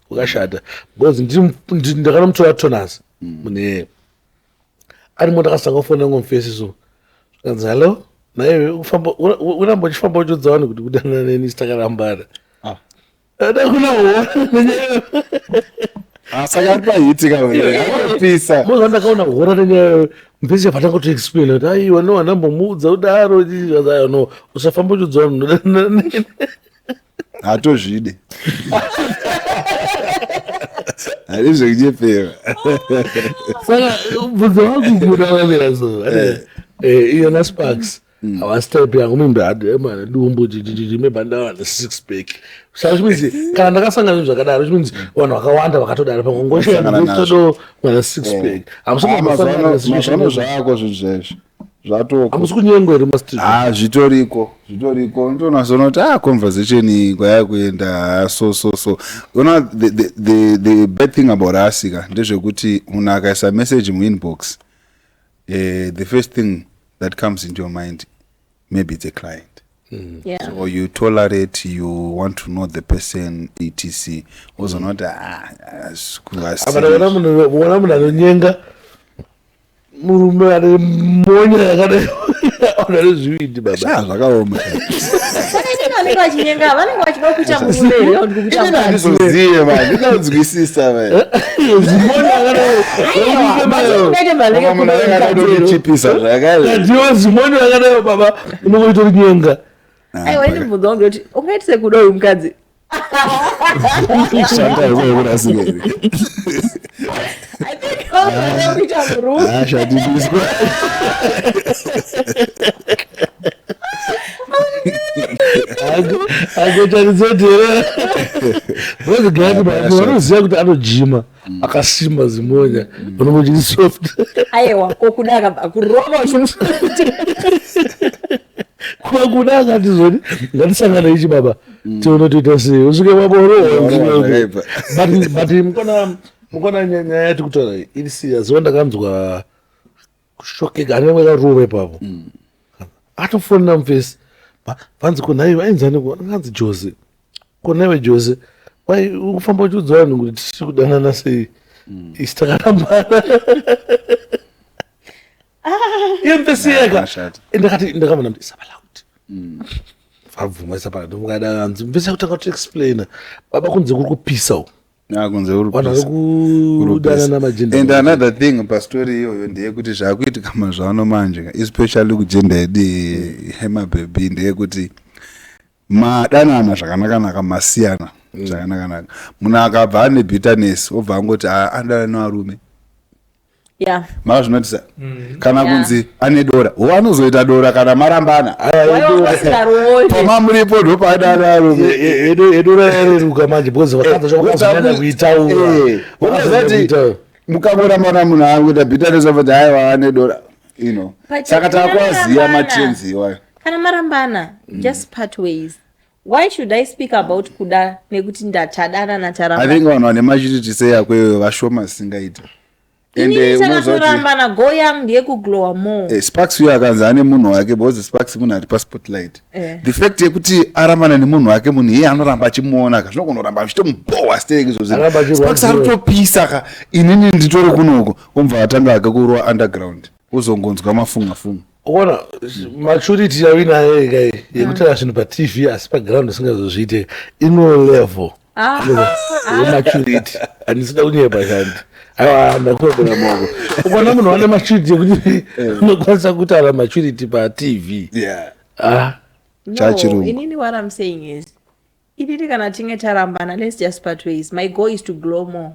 A: kwakashata because ndakanomutora Tonas munhu yeye arimo ndakasanga kufona ngomufesi so zvikanzi hallo naiwe uramba uchifamba uchidza vanhu kuti kudanana neni sitakarambana
B: saka ari pahitika pisa
A: moza ndakaona hora nenyaya mupesi yabva kutoexplaina kuti aiwa no handambomuudza kudaro no usafamba uchidza vanhu unodanana neni
B: hatozvide harizvekunyepera
A: saka bvunzo wangu kudaamira so iyona Sparks havastipe yangu mimbe hademana dumbu maybe ndawana 6 pack saka chimidzi kana ndakasangana zvinhu zvakadaro chimidzi vanhu vakawanda vakatodara pamwe ngoshaodo mwana 6 pack
B: hamusamaazvano zvako zvinhu zvezvo zvatoko
A: hamusi kunyengo here mastreet
B: zvitoriko ndonazona kuti conversation kwaya kuenda so you know the bad thing about asika ndezvekuti munhu akaisa message muinbox the first thing that comes into your mind maybe it's a client so you tolerate, you want to know the person etc also not
A: vona munhu anonyenga murume ane monya yakadai Ona nezvivindi baba.
B: Zvakaoma.
C: Vanenge vachinyenga, vanenge vachida kuita murumere kuti kuita
B: Ndizoziye man, ndinonzwisisa man.
A: Zimoni
B: Chipisa zvakare.
A: ndiwo zimoni vakadaro baba unongoita kunyenga.
C: aiwa ndibvunza wangu kuti ungaitise kuda uyu mukadzi
B: Shanta yekudasigeri.
C: kuita murume
B: Ashadibiswa.
A: agotarizotera vazigati vanoziva kuti anojima akasimba zimonya unongochiti soft
C: aiwa kokuda akabva kuroma
A: kuva kuda akati zoni ngatisangana ichi baba tione toita sei usvike maboro but mukona nyaya yati kutaura iri serious wa ndakanzwa kushokeka anenge karume ipapo atofonera mufesi vanzi konaiwe ainzani anganzi Jose konaiwe Jose wai ukufamba uchiudza vanhu kuti tichiri kudanana sei isi takarambana iye mufesi yega ndakati ndakamona kuti isapalauti vabvuma isapalauti mukadaanzi mufesi yakutanga kutoexplaina baba kunze kuri kupisa
B: kunze
A: vanhu vari kudanana majenda.
B: And another thing pastori iyoyo ndeyekuti zvakuitika mazvano manje especially kujenda yedu hemabhebi ndeyekuti madanana zvakanaka masiyana zvakanaka munhu akabva ane bitterness obva angoti andana nevarume mava zvinotisa kana kunzi ane dora anozoita dora kana marambana pama muripo ndopaadana varume
A: edora yareruka manje because vakazvanyanya kuitaura
B: mukangorambana munhu akuita bitterness ofati aiwa ane dora saka takwaziya matrenzi iwayo
C: kana marambana just part ways. Why should I speak about kuda nekuti ndachadana nacharambana?
B: I think vanhu vane machititi seyakweyo vashoma singaita.
C: Rambana go young ndiye kuglowa more.
B: Sparks uyo akanzi ane munhu wake because Sparks munhu ari paspotlight. The fact yekuti arambana nemunhu wake munhu iye anoramba achimuona ka zvinokonoramba achitomubowa stake izvo. Sparks arikutopisa ka inini nditori kunoko umva atanga akakurwa underground. Uzongonzwa mafunga.
A: Ona maturity yawinayo kai yekutara zvinhu paTV asi paground usingazozviite ino level. Maturity andisida kunyepa shandi. Aiwa ndakutombera mongo. Ukona munhu wane maturity yekuti unokwanisa kutara maturity paTV.
C: No, inini what I'm saying is iditi kana tinge tarambana, let's just part ways. My goal is to glow more.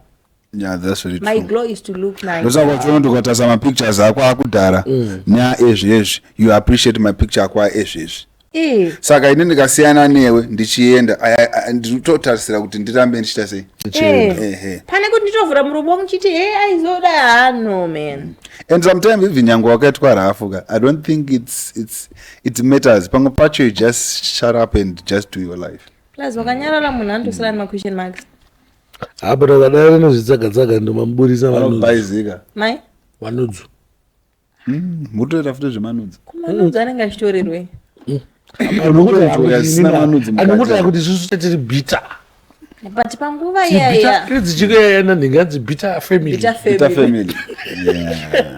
B: Yeah, that's very true.
C: My glow is to look nice.
B: Ndosa kwacho ndokatasa ma pictures akho akudhara. Nya ezvezvi you appreciate my picture akho ezvezvi. Saka inini ndikasiyana newe ndichienda nditotarisira kuti ndirambe ndichita sei.
C: Pane kuti nditovhura muromo wangu chiti aizoda no man.
B: And sometimes even nyango wakaitwa rafuka. I don't think it matters. Pamwe pacho you just shut up and just do your life.
C: Plus wakanyarara munhu andosala ma question marks.
A: Abra kadare nozvitsagadzaka ndomamburisa vanhu.
B: Baizika.
C: Mai?
A: Vanudzu.
B: Mutoita futi zvemanudzu.
C: Kumanudzu anenge achitorerwe.
A: Anokuti kuti isusu tiri bita.
C: But panguva iya.
A: Dzichikayana ndinganzi bita family.
B: Bita family.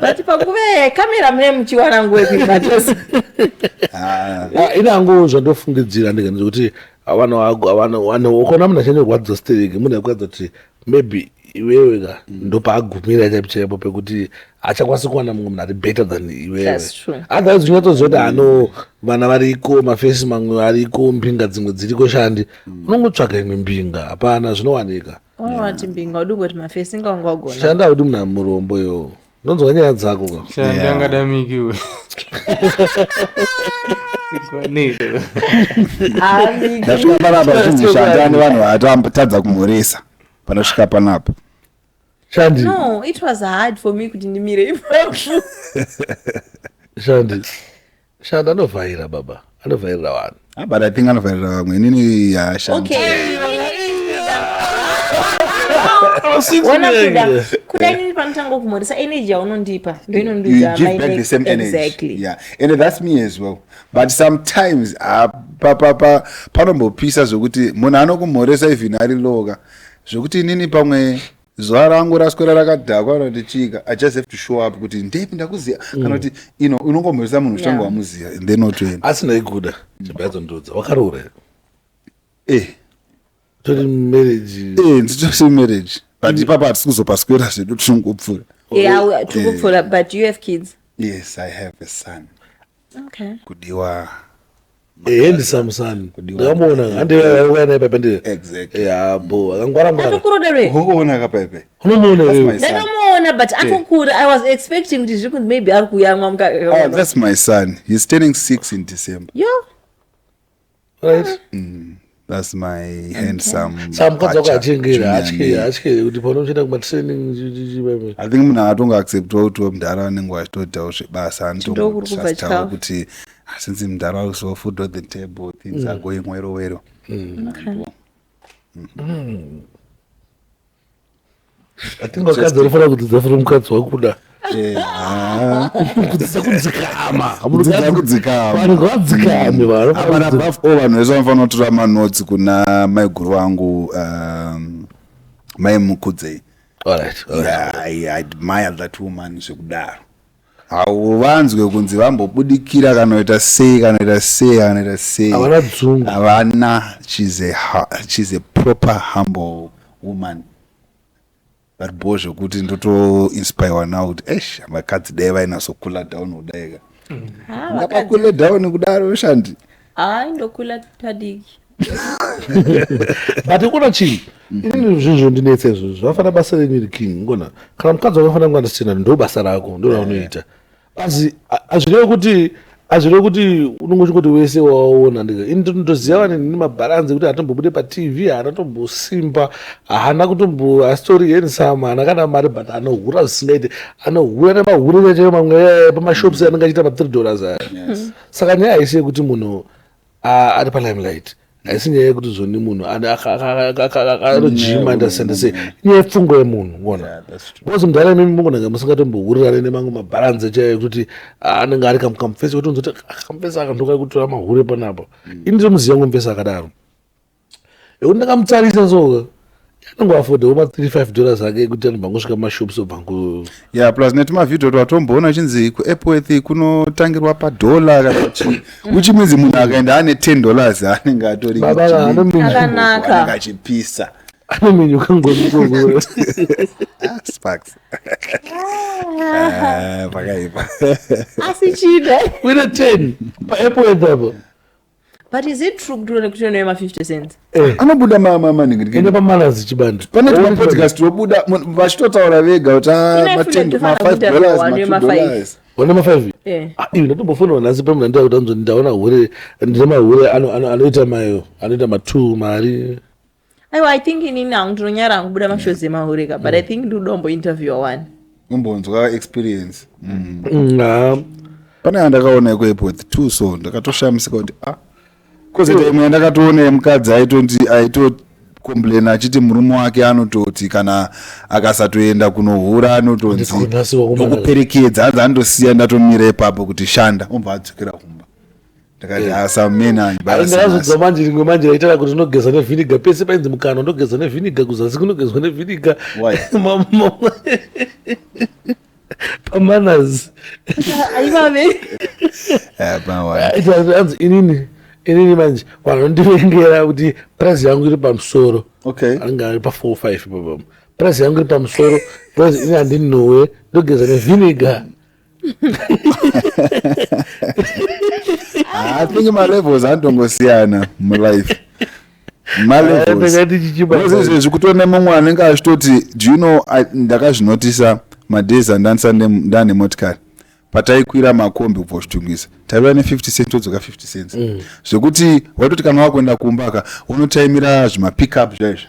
C: But panguva iya kamera mune muchiwana nguwe kuibatosa.
A: Inango zvandofungidzira ndikanzi kuti avana ukona munhu achanyorwadza stereki munhu akwadza kuti maybe iwewe ka ndopaagumira chaipo pekuti achakwanisa kuwana mumwe munhu ari better than iwewe. Otherwise zvinyatozoti ano vana variko mafesi mamwe ariko mbinga dzimwe dziriko shandi unongotsvaga imwe mbinga hapana zvinowanika.
C: Unoti mbinga udungoti mafesi ngawanga wagona.
A: Shandi audi munhu amurombo yo ndonzwa nyaya dzako ka.
D: Shandi angadamikiwe.
B: Ndasvika panapa zvinishanda nevanhu vatadza kumhoresa panosvika panapa.
A: Shandi.
C: No, it was hard for me kuti ndimire ipapo.
A: Shandi anovhaira baba, anovhairira vanhu.
B: But I think anovhairira vamwe inini yashandi.
C: Okay. Kuda inini panotango kumhoresa energy yaunondipa ndo inondiudza
B: my back the same energy.
C: Exactly.
B: Yeah. And that's me as well. But sometimes panombopisa zvokuti munhu anokumhoresa even ari loga zvokuti inini pamwe zuva rangu raswera rakadhakwa ratichika. I just have to show up kuti ndepi ndakuziva kana kuti unongomhoresa munhu uchitanga wamuziva and then otoenda.
A: Asina iguda chibhadzo ndodza wakaroora
B: here.
A: tori marriage
B: Nditosi marriage but ipapa hatisi kuzopaswera zvedu tichingopfuura.
C: Yeah, tukupfuura, but you have kids?
B: Yes, I have a son.
C: Okay.
B: Kudiwa.
A: handisamusani ndakamboona handiyana ipape ndiri
B: Exactly.
A: yabo akangwara-ngwara
C: Atokura here.
B: Unoona kapaipai.
A: unomuona
B: That's
A: iwewe
B: my son.
C: Ndakamuona but atokura. I was expecting kuti zviri kunzi maybe ari kuyamwa
B: Oh, that's my son. He's turning 6 in December.
C: Yo.
A: right
B: That's my handsome.
A: sa mukadzi wako achengera
B: Junior
A: atye kuti pano uchienda kumatraining
B: I think munhu atonga acceptwa kuti mudhara anenge achitoitawo zvebasa
C: Ndokuri kubva
B: anotaura
C: chikafu.
B: kuti since mudhara also food on the table things are going wero.
A: atinga wakadzi anofana kudzidza fura mukadzi wakuda kudzidza kudzikama vanhu ngavadzikame
B: Apana above all vanhu vese vanofanira kutora manotsi kuna maiguru vangu mai Mukudzei. Yeah, I admire that woman zvekudaro. Hauvanzwe kunzi vambobudikira kana kuita sei
A: havana dzungu
B: havana. She's a proper humble woman. But bo zvekuti ndotoinspirewa now kuti vakadzi dai vainasokula down kudaika ngapakule down kudaro shandi.
C: Ndokula padiki.
A: but kuna chii inini zvinhu ndinetsa izvozvo zvafana basa renyu iri king ngona kana mukadzi wakafana kungandisina ndo basa rako ndo raunoita asi azvirevi kuti unongochi kuti wese waona ini ndinotoziva vanhu nini mabharanzi kuti hatombobude patv haana tombosimba haana kutombo astori handsome haana kana mari but anohura zvisingaite anohura nemahurire chaiwo mamwe pamashops anenge achiita ma$3 aya saka nyaya haisi yekuti munhu ari palimelight haisi nyaya yekuti zvoni munhu anojima ndasendese inyaya yepfungwa yemunhu ngona because mudhara imimi mungonanga musingatombohurirane nemamwe mabharanzi chaiyo kuti anenge ari kamufesi kuti unzoti kamufesi akandoka kutora mahure panapo ini ndinomuziva ngomufesi akadaro ekuti ndakamutsarisa soka anongoafodhawo ma$35 ake ekuti anobvangosvika mashops obvangu
B: Yeah, plus netumavhidhio twatomboona chinzi kuEpworth kunotangirwa $1 kana kuti which means munhu akaenda ane $10 anenge atori
C: Akanaka.
B: achipisa
A: anomenyuka ngomukoko
B: sparks. Pakaipa.
C: Asi chida.
A: wine 10 paEpworth apo
C: But is it true kuti unoema 50 cents?
B: Anobuda maningi
A: ine pamanazi chibando
B: pane mapodcast obuda vachitotaura vega kuti $5
A: wane ma5
C: Eh.
A: ivi ndatombofonawo nhasi pamuna ndaa kuti anzoni ndaona hure ndine mahure anoita mayo anoita ma2 mari
C: Aiwa, I think inini hangu ndinonyara kubuda mashozi emahurika, but I think ndodombo interview one.
B: umbonzwa experience. Pane andakaona ekuEpworth too, so ndakatoshamisika kuti kozi time yandakatoona yemukadzi aitocomplaina achiti murume wake anototi kana akasatoenda kunohura anotonzi okuperekedza hanzi andosiya ndatomira ipapo kuti shanda ombva adzokera kumba. Ndakati asamena
A: ndakazodza manje rimwe manje raitara kuti unogeza nevhiniga pese painzi mukana unogeza nevhiniga kuzasi kunogezwa nevhiniga pamanazi
C: Aivave.
A: anzi inini manje vanondivengera kuti price yangu iri pamusoro anenge ari pa4-5 papamo price yangu iri pamusoro because ini handinowe ndogeza nevhiniga
B: I think malevels andongosiyana mulife. Malevels kutoona mumwe anenge achitoti do you know ndakazvinotisa madays ndane motikari pataikwira makombi kubva kuchitungisa taiva ne50 cents todzoka 50 cents zvekuti waitoti kana wakuenda kumbaka unotaimira zvimapickup zvaizvo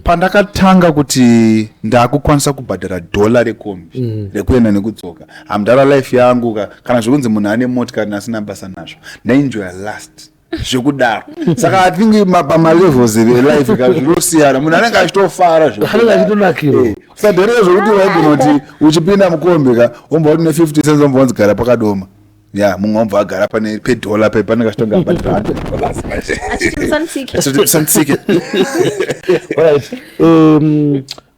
B: pandakatanga kuti ndakukwanisa kubhadhara $1 rekombi rekuenda nekudzoka hamdara life yangu kana zvekunzi munhu ane motikari nasina basa nazvo ndaenjoya last zvekudaro saka I think pamalevels elife zvinosiyana munhu anenge achitofara
A: anenge achitonakirwa
B: usadherere zvokuti waibinoti uchipinda mukombi ombva kuti ne50 cents ombva wanzi gara pakadoma mumwe ombva agara pane $1 panenge achitonga badhara
C: Achitusansike.
A: right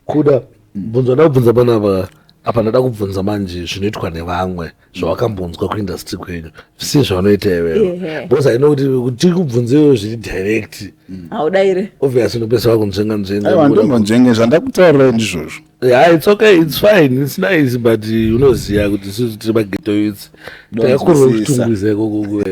A: kuda bvunzo ndakubvunza panapa apa ndada kubvunza manje zvinoitwa nevamwe zvawakambonzwa kuindustry kwenyu si zvavanoita iwewe because I know kuti tikubvunzewo zviri direct
C: haudaire
A: obviously unopesa wakunzvenga
B: aiwa ndombonzvenge zvandakutaurira ndizvozvo.
A: Yeah, it's okay, it's fine, it's nice, but unoziya kuti isusu tiri maghetto youths takakorera kutungwiza ikoko.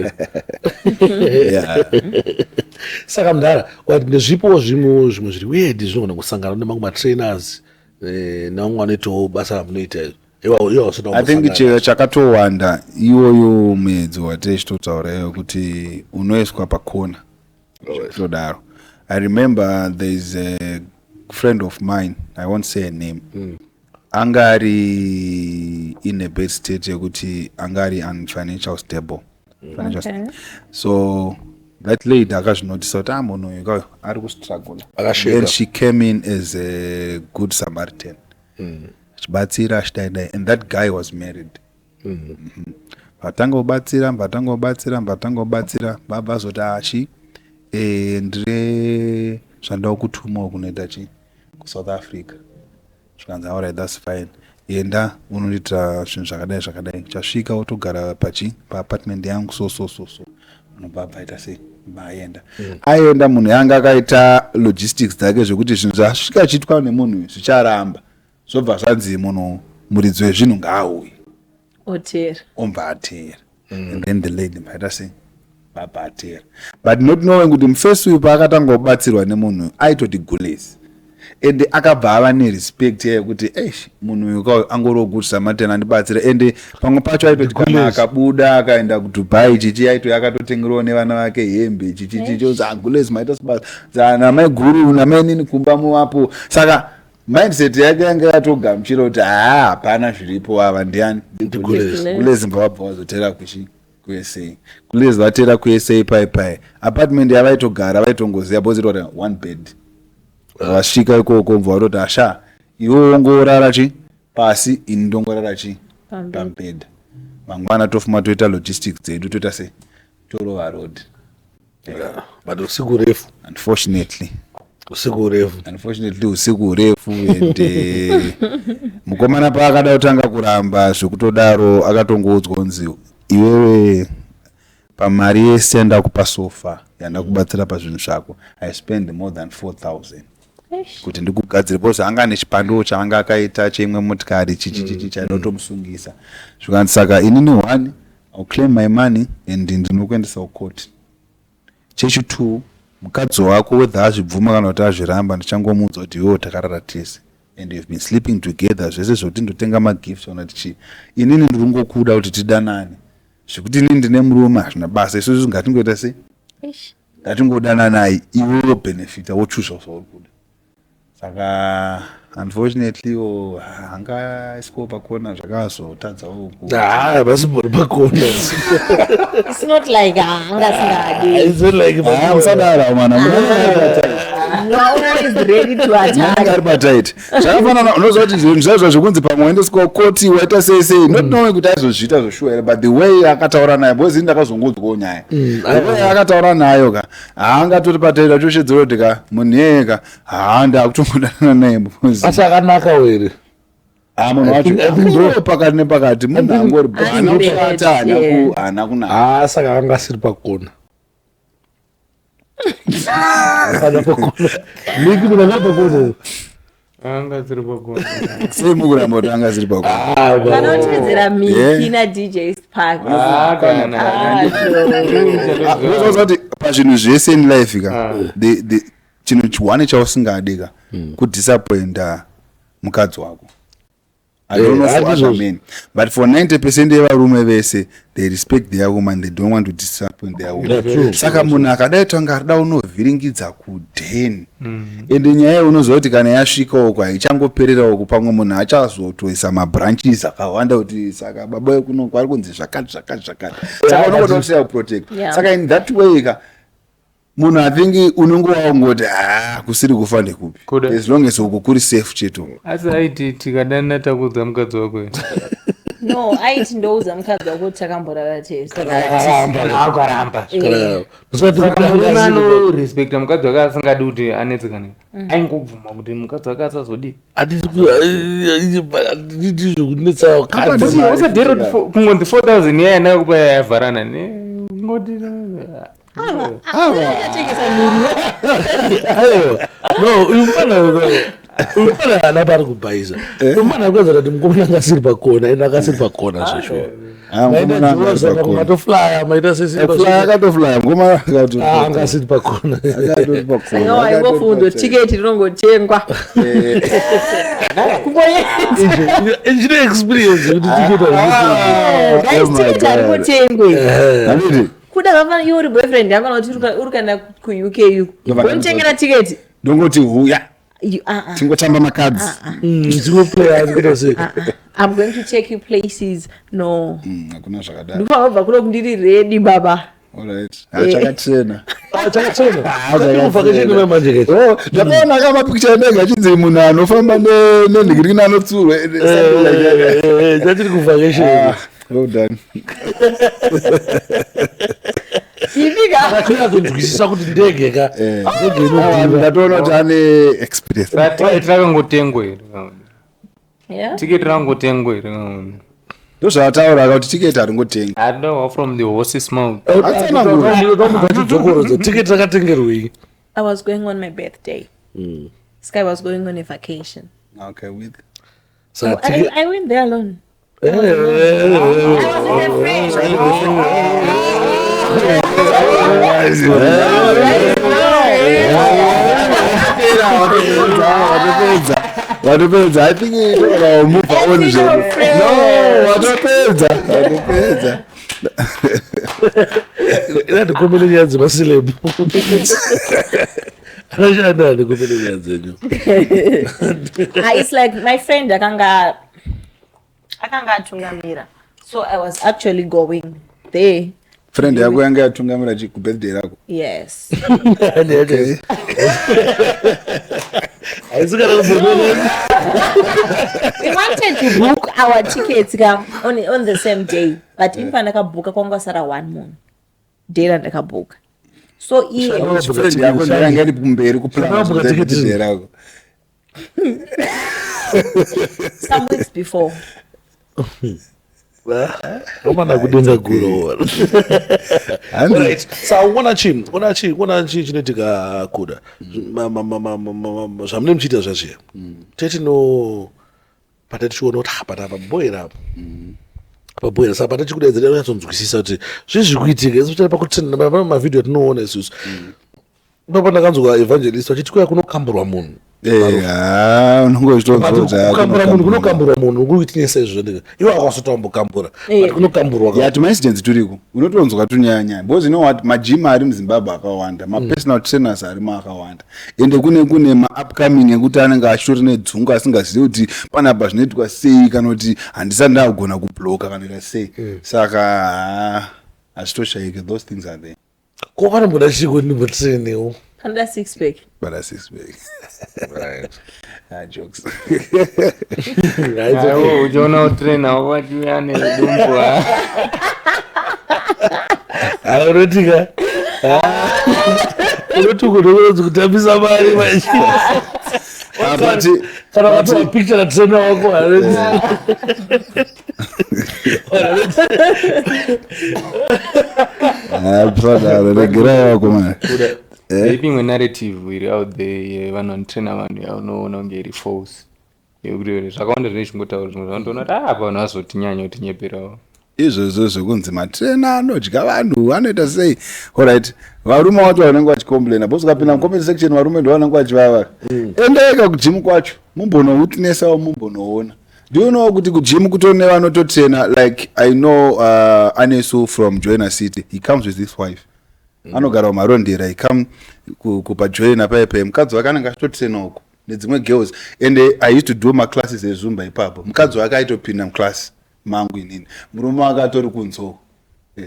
A: Saka mudhara wati ndezvipo zvimwe zviri weird zvinogona kusangana nemamwe matrainers nevamwe vanoitawo basa ramunoita
B: I think chakatowanda iwoyo muedzi watechitotaurayo kuti unoiswa pakona todaro. I remember there is a friend of mine, I won't say a name, angari in a bad state yekuti angari unfinancial stable. So that lady akazvinotisa kuti munhu uyu ari kustruggle, and she came in as a good Samaritan chibatsira chidaidai, and that guy was married. Vatangobatsira vabvazoti achi ndire zvandau kutumawo kunoita chi kuSouth Africa. Zvikanzi alright, that's fine, enda unoita zvinhu zvakadai chasvika wotogara paapartment yangu so unobva aita sei vaenda aenda munhu yanga akaita logistics dzake zvekuti zvinhu zvasvika achiitwa nemunhu zvicharamba zvobva zvanzi munhu muridzi wezvinhu ngaauye ombva atera, and then the lady mbaita sei babatera, but not knowing kuti mufirst uyu paakatanga kubatsirwa nemunhu aitoti gulesi, ende akabva ava nerespect yekuti munhu uyu kauyu angori good Samaritan andibatsira, ende pamwe pacho aitoti kana akabuda akaenda kuDubai chichi aito akatotengerawo nevana vake hembe chichichicho agulesi maita sabasa namai guru namai nini kumba muvapo. Saka mindset yake yanga yatogamuchira kuti hapana zviripo ava ndiani gulesi mbavabva wazotera kuSA gulesi vatera kuSA pai apartment yavaitogara vaitongoziva boziroti 1 bed. Vasvika ikoko mbva vatoti asha iwe wongorara chi pasi ini ndongorara chi pambedha, mangwana tofuma toita logistics dzedu toita sei torova road.
A: But usiku refu
B: unfortunately usiku refu ende mukomana paakada kutanga kuramba zvekutodaro akatongoudzwa kunzi iwewe pamari yese ndakupa sofa yandakubatsira pazvinhu zvako I spend more than 4,000 kuti ndikugadzira, because anga nechipando chaanga akaita cheimwe motikari chichichichi chainotomusungisa zvikanzi saka inini 1 I'll claim my money and ndinokuendesa kucourt. Chechi2 mukadzi wako whether azvibvuma kana kuti azviramba ndichangomuudza kuti iwewe takarara tese and you've been sleeping together zvese zvoti ndotenga magifts ona tichi inini ndiri ngokuda kuti tidanane zvekuti inini ndine murume hazvina basa isusu ngatingoita sei ngatingodananai iwewe benefita wochuza zvauri kuda. Saka unfortunately hanga isiko pakona zvakazotadzawo
A: basibori pakona.
C: It's not like hanga singadi.
A: It's not like
B: musadara mwana
C: always ready to attack.
B: zvakafanana unoziva kuti zvinhu zvaizvo zvekunzi pamwe endeswa koti waita sei not knowing kuti aizozviita zvoshuwa, but the way akataura nayo because ini ndakazongodzwawo nyaya the way akataura nayo ka haangatori pataira choshedzero kuti ka munhu yeka ndakutongodanana naye
A: asi akanaka were
B: munhu wacho pakati nepakati munhu angori hana kupata hana kunaka
A: saka anga asiri pakona.
D: anga dziri pakona
B: sei mukuramba kuti anga dziri pakona
C: vanotedzera Miki naDJ Spark
B: kuti pazvinhu zvese in life ka chinhu chiwane chausingadi ka kudisappointa mukadzi wako. I don't know for other men, but for 90% yevarume vese they respect their woman, they don't want to disappoint their woman. Saka munhu akadai tanga arida unovhiringidza kudheni ende nyaya unoziva kuti kana yasvikawo kwa ichangopererawo kupamwe munhu achazotoisa mabranches akawanda kuti saka baba wekuno kwari kunzi zvakati saka unongotoseya kuprotect. Saka in that way ka munhu athingi unongowaungoti kusiri kufa ndekupi as long as uku kuri safe cheto.
D: Asi aiti tikadanana takudza mukadzi wako
C: no aiti ndouza mukadzi wako kuti takamborara
D: akaramba murume anorespecta mukadzi wake asingadi kuti anetsekane aingobvuma kuti mukadzi wake asazodii
A: atiti zvokunetsa
D: usadheri kungonzi 4000 yaya nakupa yavharana ngoti
A: no uyu mwana ana pari kubhaisa uyu mwana akwenza kuti mukomana akasiri pakona ena akasiri pakona zveshuwa matoflya maita
B: akatoflya mukomana akati
A: angasiri pakona
C: aingofunzo tiketi rinongotengwa
A: chine experience kuti
C: tiketi haringotengwe kuda kafana iwe uri boyfriend yako kana kuti uri kana kuuk unotengera tiketi
B: ndongoti huya tingotamba makadzi
C: I'm going to take you places. No.
B: Hakuna zvakadaro.
C: Ndofana kubva kuno kundiri ready baba.
B: Alright. Achakatsena.
A: Vacation manje ke.
B: Oh, ndapona kama picture ndenge achinzi munhu anofamba nendigiri anotsurwa.
A: Ndachiri ku vacation.
B: Well done.
C: Ivika.
A: Akuna kunzwisisa kuti ndege ka.
B: Ndege ndatoona kuti ane experience.
D: Rakangotengwe.
C: Yeah.
D: Ticket rangotengwe.
B: Ndozvataura kuti ticket haringotengwi.
D: I know from the horse's mouth.
A: Ticket rakatengerwei.
C: I was going on my birthday. Sky was going on a vacation.
B: Okay, with.
C: So I went there alone. I
B: Watopedza. I think we'll move on. No, watopedza.
A: Ina ndikomele nyanzi masilebo. Anashanda ndikomele nyanzi nyo.
C: It's like my friend akanga atungamira. So I was actually going there.
B: Friend yako yanga yatungamira ku birthday rako.
C: Yes.
A: Okay.
C: We wanted to book our tickets on the same day, but if ndakabuka kwanga sara 1 month day ndakabuka. So
B: friend yako ndanga iri kumberi ku plan birthday rako.
C: Some weeks before.
A: Romana kudenga guru. Alright. So wana chi chinetika kuda. Zvamune muchita zvazve. Teti no patati chiona kuti hapa boyera apo. Paboyera sapa patati kudaidzira uyatsonzwisisa kuti zvezvikuitika especially pakutenda mavideo atinoona isusu. Papa ndakanzwa evangelist achiti kuya kunokamburwa munhu. Kukamburwa munhu kunokamburwa munhu kuri kuitinesa izvo ndenge. Iwe akasotambokambura. Kunokamburwa.
B: Yeah, tumaincidents turiko. Unotonzwa tunyanya. Because you know what, majima ari muZimbabwe akawanda, personal trainers ari akawanda. Ende kune upcoming ekuti anenge ashori nedzungu asingazivi kuti panapa zvinoitwa sei kana kuti handisati ndagona kubloka kana sei. Saka hazvitoshaike, those things are there.
A: Ko kana mboda chiko ndimbotrainewo.
C: Under 6 pack.
B: But that's 6 pack. Right. Jokes.
D: Uchiona utrainer wachuyane dumbwa.
A: Unotika. Unotukunokonzi kutambisa mari machi. Kana watu picture na trainer wako already.
D: Imwe narrative iri out there vanhu vanotraina vanhu yaunoona kunge iri false yekuti zvakawanda zvine chingotaura zvimwe zvandoona kuti apa vanhu vazotinyanya kutinyeperawo
B: izvozvo zvekunzi matrainer anodya vanhu anoita sei. Alright, varume wacho vanenge vachicomplaina bose ukapinda mucomment section varume ndo vanenge vachivava. Endaika kujimu kwacho mumbonoutinesa mumbonoona. Do you know kuti kujimu kutone vanototraina like I know Anesu from Joina City, he comes with his wife. Anogara mumarondera, he come kupa Joina paipai mukadzi wake anenge achitotraina uko nedzimwe girls and I used to do my classes ezumba ipapo. Mukadzi wake aitopinda muclass mangu inini, murume wake atori kunzoko.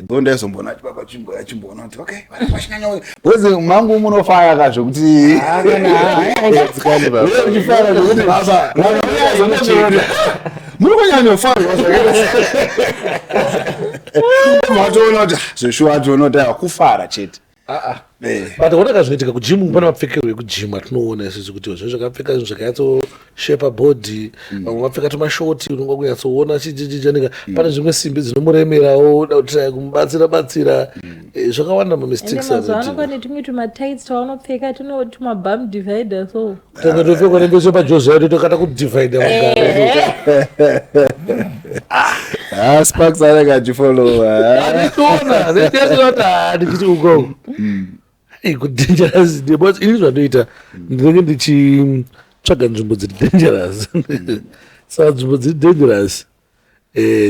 B: Donda izombona ati baba chimboona kuti okay vachanyanya because mangu munofaya kazvo kuti
D: akana ayadzikani baba
B: uchifara kuti baba muri kunyanyofara matoona kuti zveshuwa toona kuti kufara chete.
A: But whatever zvinoitika kujimu pana mapfekero ekujimu atinoona isusu kuti zvinhu zvakapfeka zvinhu zvakanyatsoshapa bhodhi, vamwe vapfeka tumashoti unonga kunyatsoona chichichanika, pane zvimwe simbi dzinomuremerawo da kuti kumubatsira zvakawanda mamistakes
C: mazuva pane tumwe tumatights twaunopfeka tumabum divider so
A: tanga topfekwa nembeso pajozi yayo totokata kudivhaidha
B: Sparks anenge achifolowa
A: anditoona netiyatinoti ndichiti ukoko kudangerous because ini zvandoita ndinenge ndichitsvaga nzvimbo dziri dangerous saka nzvimbo dziri dangerous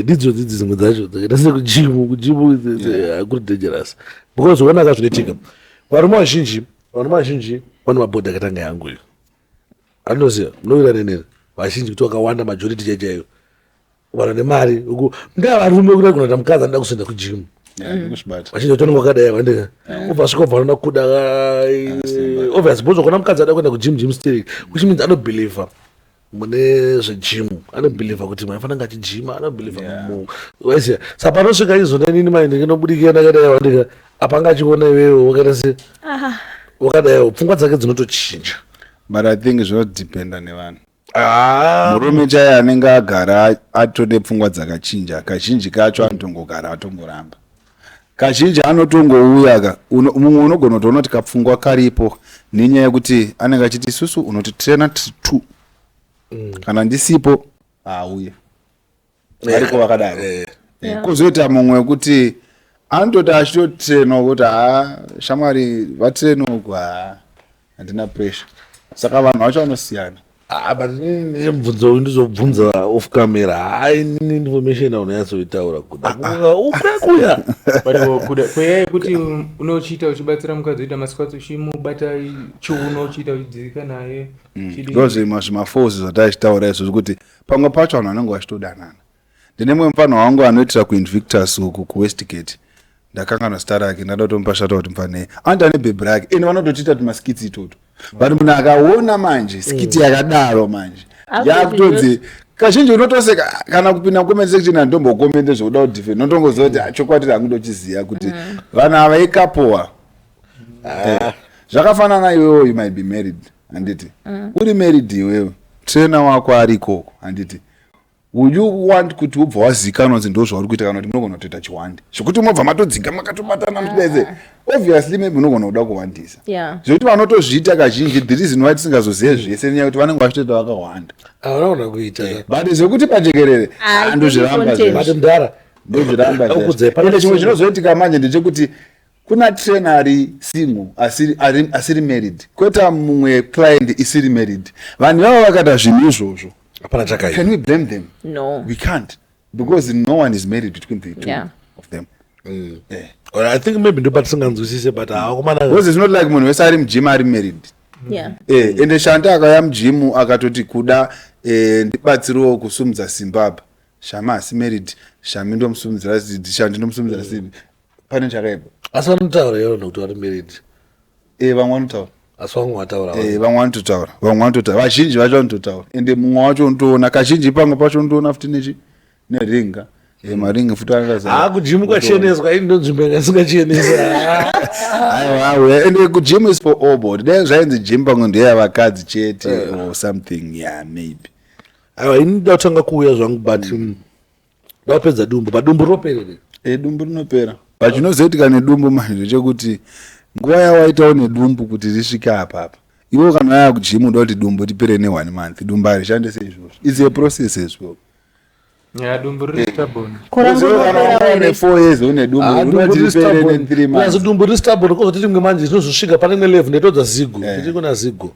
A: ndidzo dzidzi dzimwe dzacho dzakaita sekujimu hakuri dangerous because ukanaka zvinoitika varume vazhinji vane mabhodhi akatanga yangu iyo anoziva munovira neneri vazhinji kuti wakawanda majority chaichaiyo vana nemari ndavarume kuda kunota mukadzi anoda kuzoenda kujimu vachinzi utononga wakadai wandika ubva svika ubva anoda kuda obviously bozo kona mukadzi ada kuenda kujimu steering which means anobhelievha mune zvejimu, anobhelievha kuti maifananga achijima, anobhelievha waisiya saka panosvika izona nini maindi inobudikira ndakadai wandika apanga achiona iwewe wakaita se wakadaiwo pfungwa dzake dzinotochinja.
B: But I think zvinodependa nevanhu. Murume chaiye anenge agara atode pfungwa dzakachinja, kazhinji kacho anotongogara atongoramba. Kazhinji anotongouya mumwe unogona kutoona kuti kapfungwa karipo nenyaya yekuti anenge achiti isusu unotitrena 2 kana ndisipo auye ariko vakadaro. Kuzoita mumwe wekuti anototi achitotrenwa kuti shamwari vatreno uku handina pressure. Saka vanhu vacho vanosiyana.
A: But mubvunzo ndizobvunza off camera haini information aunonyatsoitaura kuda ukakuya
D: kweyaye kuti unochiita uchibatsira mukadzi uita masikatsi uchimubata chiuno uchiita uchidzirika naye
B: ndozve zvimaforce zvataichitaura izvozvo kuti pamwe pacho vanhu vanenge vachitodanana. Ndine mumwe mufano wangu anoitira kuinvictus uku kuwestgate, ndakanganwa zita rake, ndada kutomupa shata kuti mufanei anda nebhebhi rake ende vanotochiita tumaskitsi itoto. But munhu akaona manje skiti yakadaro manje yakutodzi kazhinji unotoseka kana kupinda mukomenti section handombokomende zvokuda kudefend notongoziva kuti chokwadi hangu ndochiziva kuti vanhu ava ikapowa. Zvakafanana iwewo you might be married handiti uri married iwewe trainer wako ari ikoko handiti would you want kuti ubva wazikanwa kuti ndozvauri kuita kana kuti munogona kutoita chiwandi zvokuti mobva matodzinga makatobatana muchidaise obviously maybe unogona kuda kuwandisa zvokuti vanotozviita kazhinji the reason why tisingazozive zvese nenyaya yekuti vanenge vachitoita vakawanda
A: avanaona kuita
B: but zvokuti pajekerere ndozviramba ende chimwe chinozoitika manje ndechekuti kuna trainer ari single asiri married kweta mumwe client isiri married vanhu vava vakaita zvinhu izvozvo. Can we blame them?
C: No,
B: we can't, because no one is married between the two of them.
A: Or I think maybe ndopatisingazwisise but
B: because it's not like munhu wese ari mujim ari married. Ende Shanta akaya mujimu akatoti kuda ndibatsirewo kusumudza Zimbabwe. Shama asi married, Shami ndomusumudzira Shandi ndomusumudzira Simbi. Pane chakaipa.
A: Asi vanotaura yaro nokuti vari married.
B: Vamwe vanotaura.
A: Asi vamwe vataura.
B: Vamwe vanotaura. Vazhinji vacho vanototaura. Ende mumwe wacho unotoona kazhinji pamwe pacho unotoona futi neringa. Maringi futi angaza.
A: Kujimu kwacheneswa ini ndonzvimbo yangasingachenesa.
B: Aiwa, ende kujimu is for all body. Then zvainzi gym pamwe ndeyavakadzi chete or something, maybe.
A: Aiwa, ini ndatanga kuuya zvangu but ndapedza dumbu, padumbu roperere.
B: Dumbu rinopera. Pachinozoitika nedumbu manje chekuti nguva yawaitawo nedumbu kuti risvike apapa. Iwo kana waya kujimu unoda kuti dumbu ripere ne1 month. Dumbu harishande seizvozvo. It's a process as well.
D: Dumbu riri stubborn.
B: Une 4 years une dumbu unotipere ne 3 months.
A: Dumbu riri stubborn kozoti rimwe manje rinozosvika pane rimwe level ndetodza zigo. Nditi kuna zigo.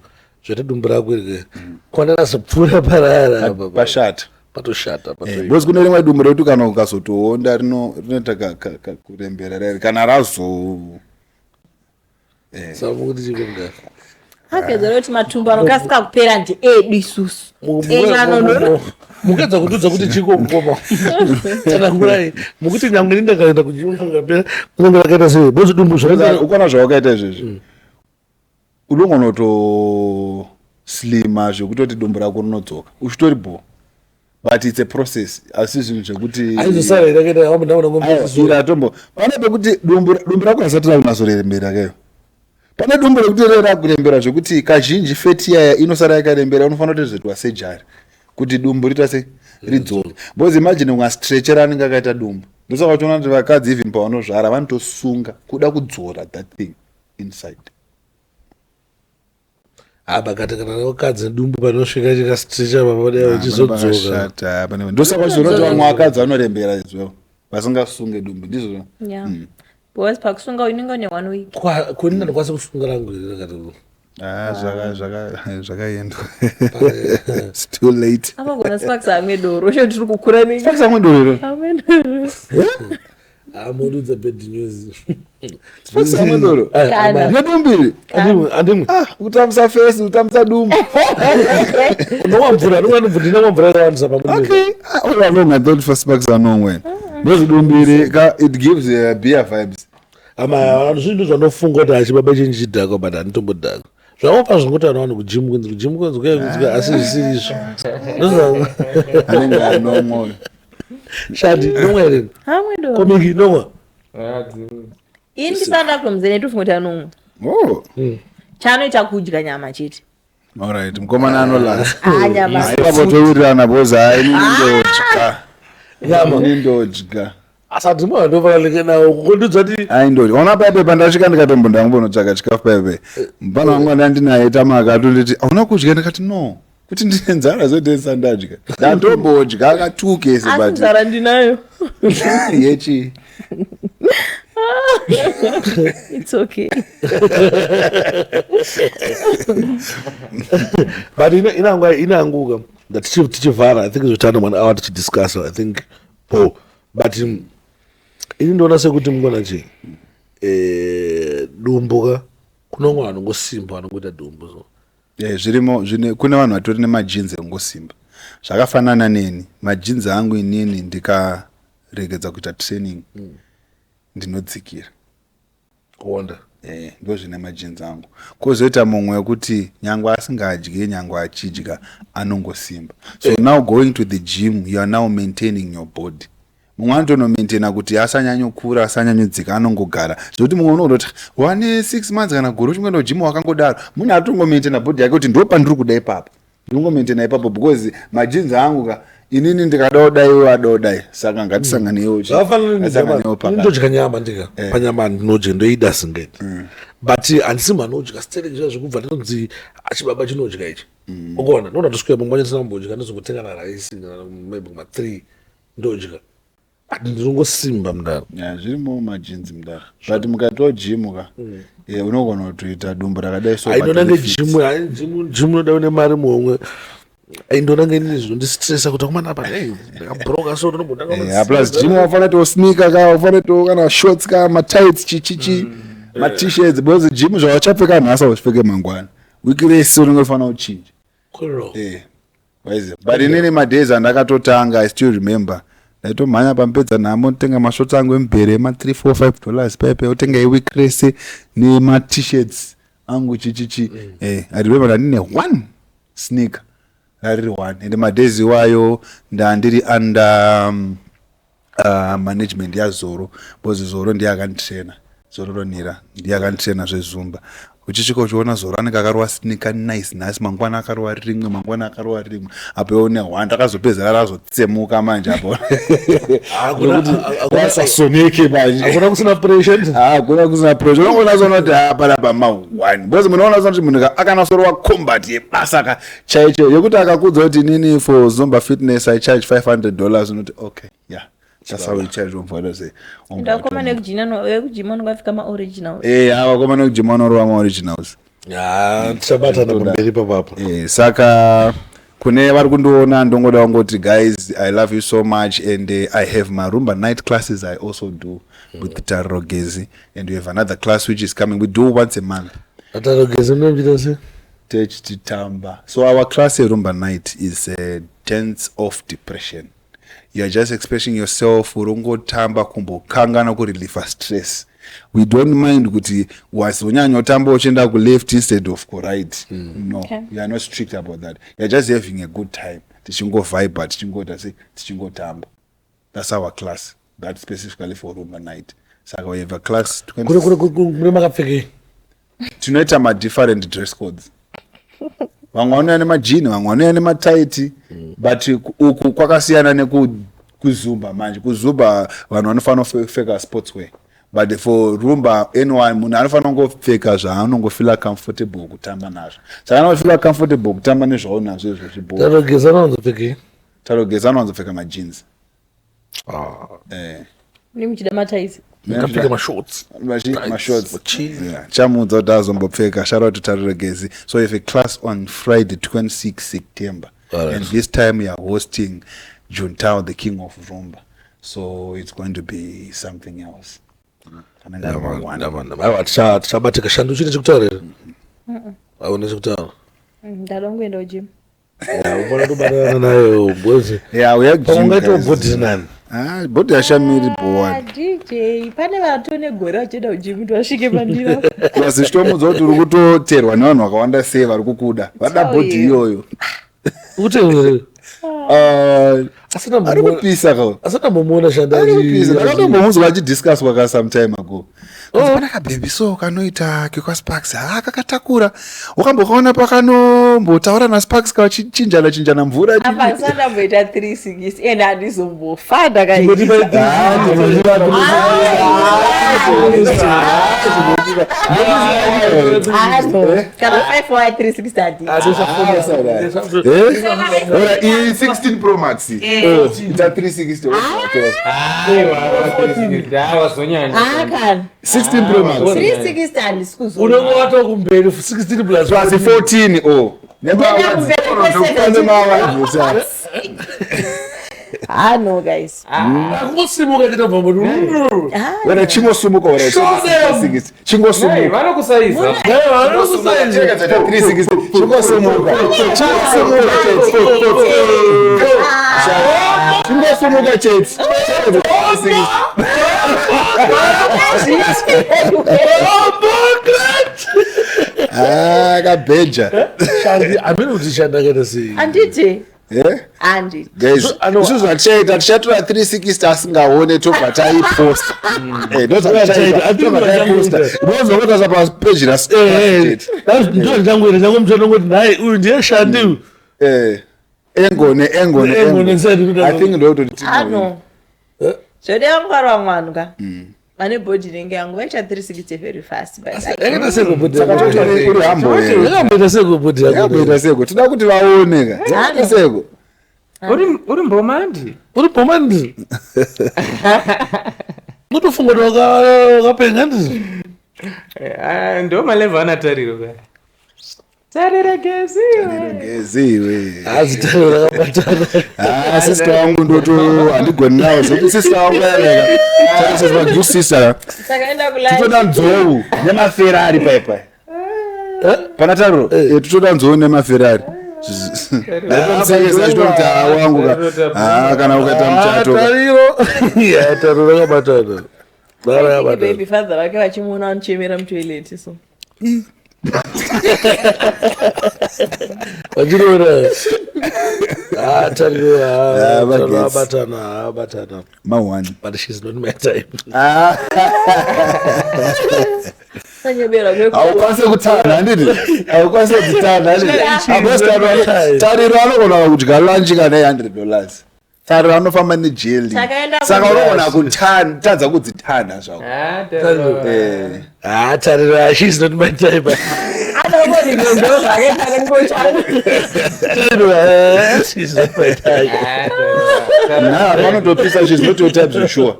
A: Zvete dumbu rako rike. Kwanana sopfura parara apa.
B: Pashata.
A: Patoshata.
B: Because kune rimwe dumbu rekuti kana ukazotoonda rinoita kurembera kana razo.
A: Saka kuti chikonga.
C: Akedzera kuti matumbu anokasika kupera ndi edu isusu.
A: Mukadza kutudza kuti chiko mukoma. Tanakurai. Mukuti nyangwe ndakaenda kujiunga ngapera. Unenge akaita sei? Bozo dumbu zvakaita
B: ukona zvawakaita izvezvi. Unongonoto slima zvekutoti dumbu rako rinodzoka. Uchitori bo. but it's a process asi zvinhu zvekuti
A: aizosara ireketa wambo ndaona ngombe
B: tombo pane pekuti dumbu rako hasati rakunazorembera kayo pane dumbu rekuti rakurembera zvekuti kazhinji feti yaya inosara yakarembera unofanira kutozoitwa sejari kuti dumbu ritase ridzoke because imagine ungastretchera anenge akaita dumbu ndosaka uchiona kuti vakadzi even pavanozvara vanotosunga kuda kudzora that thing inside
A: bakati kana wakadzi dumbu panosvika chikastretcha papadea uchizodzoka
B: ndosaka uchiona kuti vamwe vakadzi vanorembera izvo vasingasunge dumbu ndizvo
C: because pakusunga unenge une 1 week
A: kuni ndakwanisa kusunga rangu rakati
B: zvakaenda it's too late
C: amagona sparks amwe doro sho tiri kukura nini
B: sparks amwe doro
A: modudza bad news
B: sparks amwe doro nedumbiri
A: andimwe
B: utamisa face utamisa dumbu
A: nowamvura nowamvura nowamvura yawanisa pamwe
B: okay all along I thought for sparks are no when those dumbiri it gives beer vibes
A: zvinhu zvanofunga kuti hachibaba chinji chidhako but handitombodhako zvavopa zvingoti vanhu vanhu kujimu kwenzuka asi zvisiri izvo
B: anenge anomwoyo
A: shadi nomwe here
C: amwe doro
A: komiki nomwe
C: indisanda kumzene tofunga kuti anomwe chanoita kudya nyama chete
B: alright mukomana anolasa
C: nyama
B: aivapotowirirana bozi ainindodya
A: nyama
B: nindodya
A: asati mwana ndofanaleke nawo kukondudza ti
B: aindodya ona paipe pandasvika ndikatombo ndangonotsvaka chikafu paipe mupana wangu andandinaye tamaka atonditi hauna kudya ndikati no kuti ndine nzara zodesandadya ndandombodya akatukese
C: asi
B: but
C: nzara ndinayo
B: yechi
C: it's okay
A: but inanguka that tichivhara I think zvotana 1 hour tichidiscuss I think but ini ndoona sekuti mungona chii dumbuka kunonge vanhu ngosimba vanongoita dumbu so
B: zvirimo kune vanhu vatori nemajinzi engosimba zvakafanana neni majinzi angu inini ndikaregedza kuita training ndinodzikira
A: kuwonda
B: ndo zvine majinzi angu kwozoita mumwe wekuti nyangwe asingadyi nyangwe achidya anongosimba so now going to the gym you are now maintaining your body mumwe anotonomaintaina kuti asanyanyokura asanyanyodzika anongogara zvokuti mumwe unodoti wane 6 months kana guru uchingoenda kujimu wakangodaro munhu atongomaintaina bhodhi yake kuti ndo pandiri kuda ipapo ndinongomaintaina ipapo because majinzi angu ka inini ndikadawo dai wadawo dai saka ngatisanganewo
A: ndodya nyama ndika panyama ndinodya ndoida singeti but handisi munhu anodya sitereki zvekubva ndinonzi achibaba chinodya ichi ukuona ndoda tosvika mangwani ndisina kumbodya ndozongotenga na raisi maybe ma3 ndodya ndinongosimba mudaro
B: zvirimo majinzi mudaro but mukatiwo jimu ka unogona kutoita dumbu rakadai
A: ainonange jimu noda une mari muhomwe aindonange inini zvinondistresa kuti akumana ndakabhuroka so
B: plus jimu wafanira tosnika ka wafanira to kana shorts ka matights chichichi matishirts because jimu zvawachapfeka nhasi auchipfeke mangwana wiki rese unongofanira kuchinja but inini madays andakatotanga I still remember ndaitomhanya pamupedza nhamo ndotenga mashoti angu embere $3-4-5 paipe otenga iweek rese nematishirts angu chichichi I remember ndandine 1 sneaker rariri 1 ende madays iwayo ndandiri under management yazoro because zoro ndiye akanditrena zoro ronira ndiye akanditrena zvezumba uchisvika uchiona zoro anenge akarova snika nice nhasi mangwana akarova rimwe mangwana akarova rimwe apo ione 1 akazopedzera razotsemuka manje apo
A: akasasoneke manje akuna kusina pressure
B: hakuna kusina pressure unongonazoona kuti panapa ma1 because munoona kuti munhu akanasorova combat yebasa chaicho yekuti akakudza kuti nini for Zumba fitness I charge $500 unoti okay yeah that's how we charge on for say
C: ndakoma nekujima nongafika ma-originals
B: avakoma nekujima norova ma-originals
A: tichabatana pamberi papapo
B: saka kune vari kundiona ndongoda wangoti guys I love you so much and I have my Rumba night classes I also do with Tarogezi and we have another class which is coming we do once a month
A: Tarogezi nobita se
B: Tamba. So our class at Rumba night is Dance of Depression. You are just expressing yourself urungo tamba kumbo kangana ku relieve stress. We don't mind kuti wasonyanya tamba ochenda ku left instead of ku right. No, we are not strict about that. You are just having a good time. tichingovibha tichingotamba. That's our class, that specifically for Rumba night. Saka we have a class
A: kune makapfekei
B: tinoita madifferent dress codes. Vamwe vanouya nemajini, vamwe vanouya nemataiti, but uku kwakasiyana nekuzumba manje. Kuzumba vanhu vanofanira kupfeka sportswear, but for Rumba anyone munhu anofanira kungopfeka zvaanongofila comfortable kutamba nazvo. Saka anofila comfortable kutamba nezvaunazvo izvo zvibhora.
A: tarogezana wanzopfekei
B: Tarogezana wanzopfeka majins.
C: Ni muchida mataizi.
A: kapfeka mashorts
B: Mashorts. Chamudza kuti azombopfeka. Shout out to Tarogezi. So we have a class on Friday 26 September.
A: Alright.
B: And this time we are hosting Juntao, the king of Rumba. So it's going to be something else.
A: tichabatika shando chine chekutaurira aune chekutaura
C: Ndada ngoenda ujim.
A: ufana tobatana nayo bhozi
B: Yeah, we have
A: paungaitawo bhodhi nani
B: bhodhi ashamiri bowana.
C: DJ, pane vatone gore vachida ujim twasvike pandira.
B: Zvichitomudza kuti uri kutoteerwa nevanhu vakawanda sei vari kukuda. Vada bhodhi iyoyo.
A: kuti
B: Ari kupisa kao.
A: asatambomuona
B: Arikupisa. Ndakatombomunzwa vachidiscuss kwaka some time ago. Pana kabhebi so kanoita kekwaSparks. Kakatakura. Wakambokaona pakanombotaura naSparks kavachinjana mvura.
C: Apa sandamboita 360 ende handizombofanda kai. Kana 5 wa 360 hadi.
B: 16 Pro Max. It's a 360.
C: Kana
B: 16 Pro Max.
C: 360 handisikuzo.
A: unenge watoa kumberi 16 plus
B: Plus 14. Oh.
C: No guys.
A: akungosimuka kita pambodu
B: Wena chingosumuka wena. Chingosumuka.
D: vanokusaiza
B: 360. Chingosumuka. Chingosumuka cheti. Kabheja.
A: shandi amene kuti shandakaita sei
C: Anditi. Andi.
B: Guys, isusu zvachaita tichatora 360 asingaone tobva taiposta. Ndozokotasa papeji
A: ndo ndangwira ndangomutsanongoti nhayi uyu ndiye shandi uyu
B: engone
A: nsati
B: I think ndokutoti
C: Ano. Zvodeva ngwara mwanhu ka. Vane bhodhi inenge yangu vaita 360 very fast but
A: yakaita sekobhodhi
B: uri hambo
A: yakamboita sekobhodhi
B: yakamboita seko toda kuti vaoneka yaita seko
D: uri mbomandi
A: uri bhomandi unotofunga kuti wakapenga ndizo
D: ndo malevha anatariro ka tarira
B: geziwe
A: azitariro rakabatana
B: sister wangu ndoto handigoni nawo zekuti sister wangu yareka tarisesema sister
C: sakaenda kulai.
B: totoda nzou nemaferari paipai pana tariro totoda nzou nemaferari chitomti wangu kana ukaita muchato
A: tariro rakabatana rakabatana
C: Baby father vake vachimuona anochemera mutoilet so.
A: wachinoona tariro abatana
B: mawani
A: but she's not my type
B: haukwanisi kutana handiti haukwanisi kutana handiti tariro anogona kudya lunch kana $100 tariro anofamba nejeli saka unogona kutadza kudzitana zvako
A: tariro she's not my type she's not my type
B: panotopisa she's not your type zvesure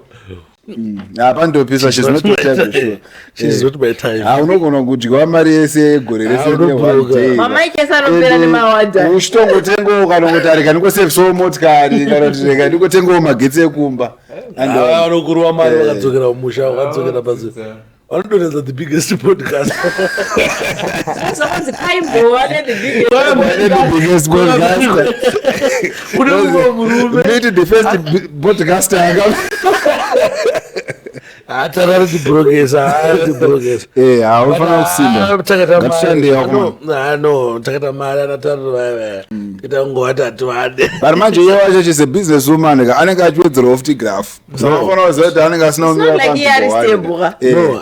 B: panotopisa she's not your type zvesure
A: she's not my type
B: unogona kudyiwa mari yese gore rese
C: Mama ikesa anopera nemawadha.
B: uchitongotengawo kana kuti ari kanikosevisawo motikari kana kuti rega ndikotengawo magetsi ekumba
A: vanokuruva mari vakadzokera mumusha vakadzokera pasi vanodonedza the biggest podcast
C: Someone's Kaimbo, I the biggest.
A: kune mumwe murume
B: the first podcaster
A: tarari tibrogesa
B: unofana kusimba ngatishandewo
A: no takata mari anatarira kita ngowatatu vane
B: but manje iye wacho she's a business woman ka anenge achiwedzera ofti graph samafana kuziva kuti anenge asina
C: It's not like he are stable.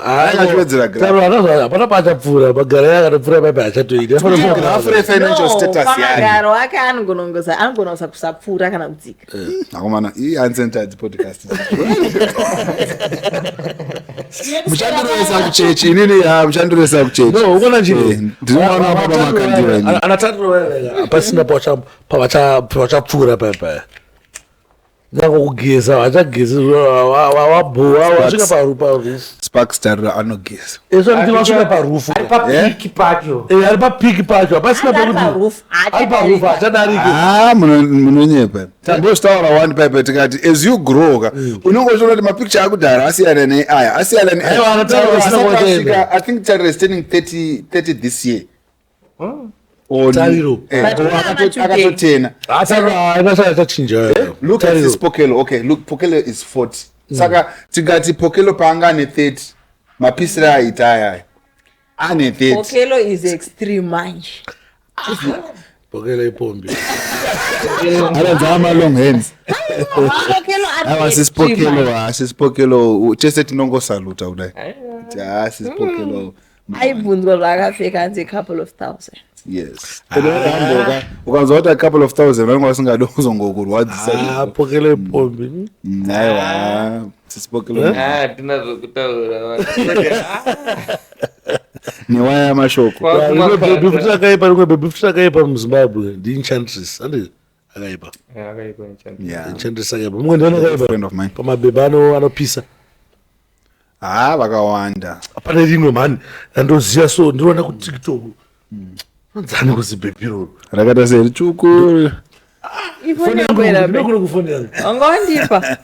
B: anenge achiwedzera graph
A: hapana paachapfuura magara yakatopfuura paipa achatoita
B: graph refinancial status yayo
C: pamagaro ake anogona kusapfuura kana kudzika.
B: akomana iyi uncensored podcast muchandoresa kuchechi inini muchandoresa kuchechi
A: no ukona chii
B: ndinoona baba makandira
A: anatatiro pasina pavachapfuura paipa nyango kugeza vachagezi wabhuwa wasvika parufu
B: sparkstar anogeza
A: esvaniti wasvika parufu
D: ari papiki pacho
A: ari papiki pacho hapasina pekuti ari parufu hachadariki
B: munonyepa ndositaura one pipe tikati as you grow ka unongochiona kuti mapicture akudhara asiyana neaya asiyana I think Tariro is turning 30 this year
A: Tariro
B: akatotena
A: achachinja
B: look at this Pokelo. Okay, look, Pokelo is 40 saka tikati Pokelo paanga ane 30 mapisira aita aya ane 30
C: Pokelo is extreme manje.
A: Pokelo ipombi
B: anonza ama-long hands
C: Pokelo ari
B: sisipokelo chese tinongosaluta kudai sisipokelo
C: aibvunzwa zvaakapfeka hanzi couple of thousand.
B: yes ukanzwa kuti a couple of thousand vanenge vasingadi kuzongokurwadzisa
A: Pokelo ipombi
B: aiwa sisipokelo
D: hatina zvokutaura
B: newaya yamashoko
A: bebifuti akaipa rimwe bebifuti akaipa muzimbabwe ndiinchandris andi akaipa inchandris akaipa mumwe ndiona
B: friend of mine
A: akaipa pamabhebha anopisa
B: vakawanda
A: pane rimwe mhani andoziva so ndinoona kutiktok nonzani kuzibhebhiroro
B: rakaita seritsvuku
C: Ifoni yangu
A: ndinokona kufoni yangu
C: wangondipa.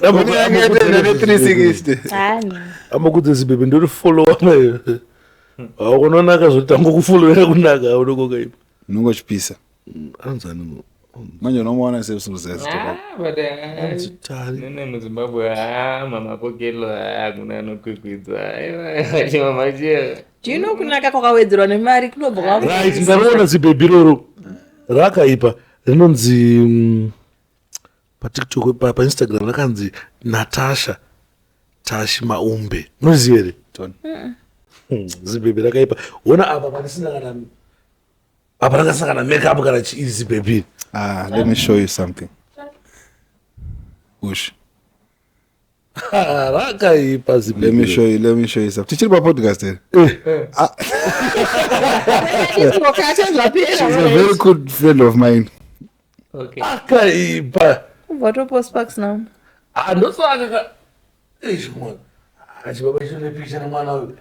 B: yangaenda ne-360
A: amakudze zibhebhe ndori followa mayo akunonaka zvoti tangokufolowera kunaka unokokaipa
B: unongochipisa
A: anzani
B: manje unomuona seusuzazitokati
D: nene muzimbabwe mamapokelo hakuna anokwikwidzwa chimamacheo
C: Tino kunaka kwakawedzerwa nemari kunobva
A: right ndanoona zibhebhiroro rakaipa rinonzi patiktok painstagram rakanzi Natasha Tashi Maumbe munoziva here zibhebhe rakaipa ona apa panisina kana apa rakasangana makeup kana chiiri zibhebhe
B: let me show you something ush
A: rakaipa
B: let me show you something tichiri papodcast here she's a very good friend of mine
A: akaipa
C: Votopospax now.
A: ndosoakaka ezvimwana achibaba chinonepisha nemwana uyu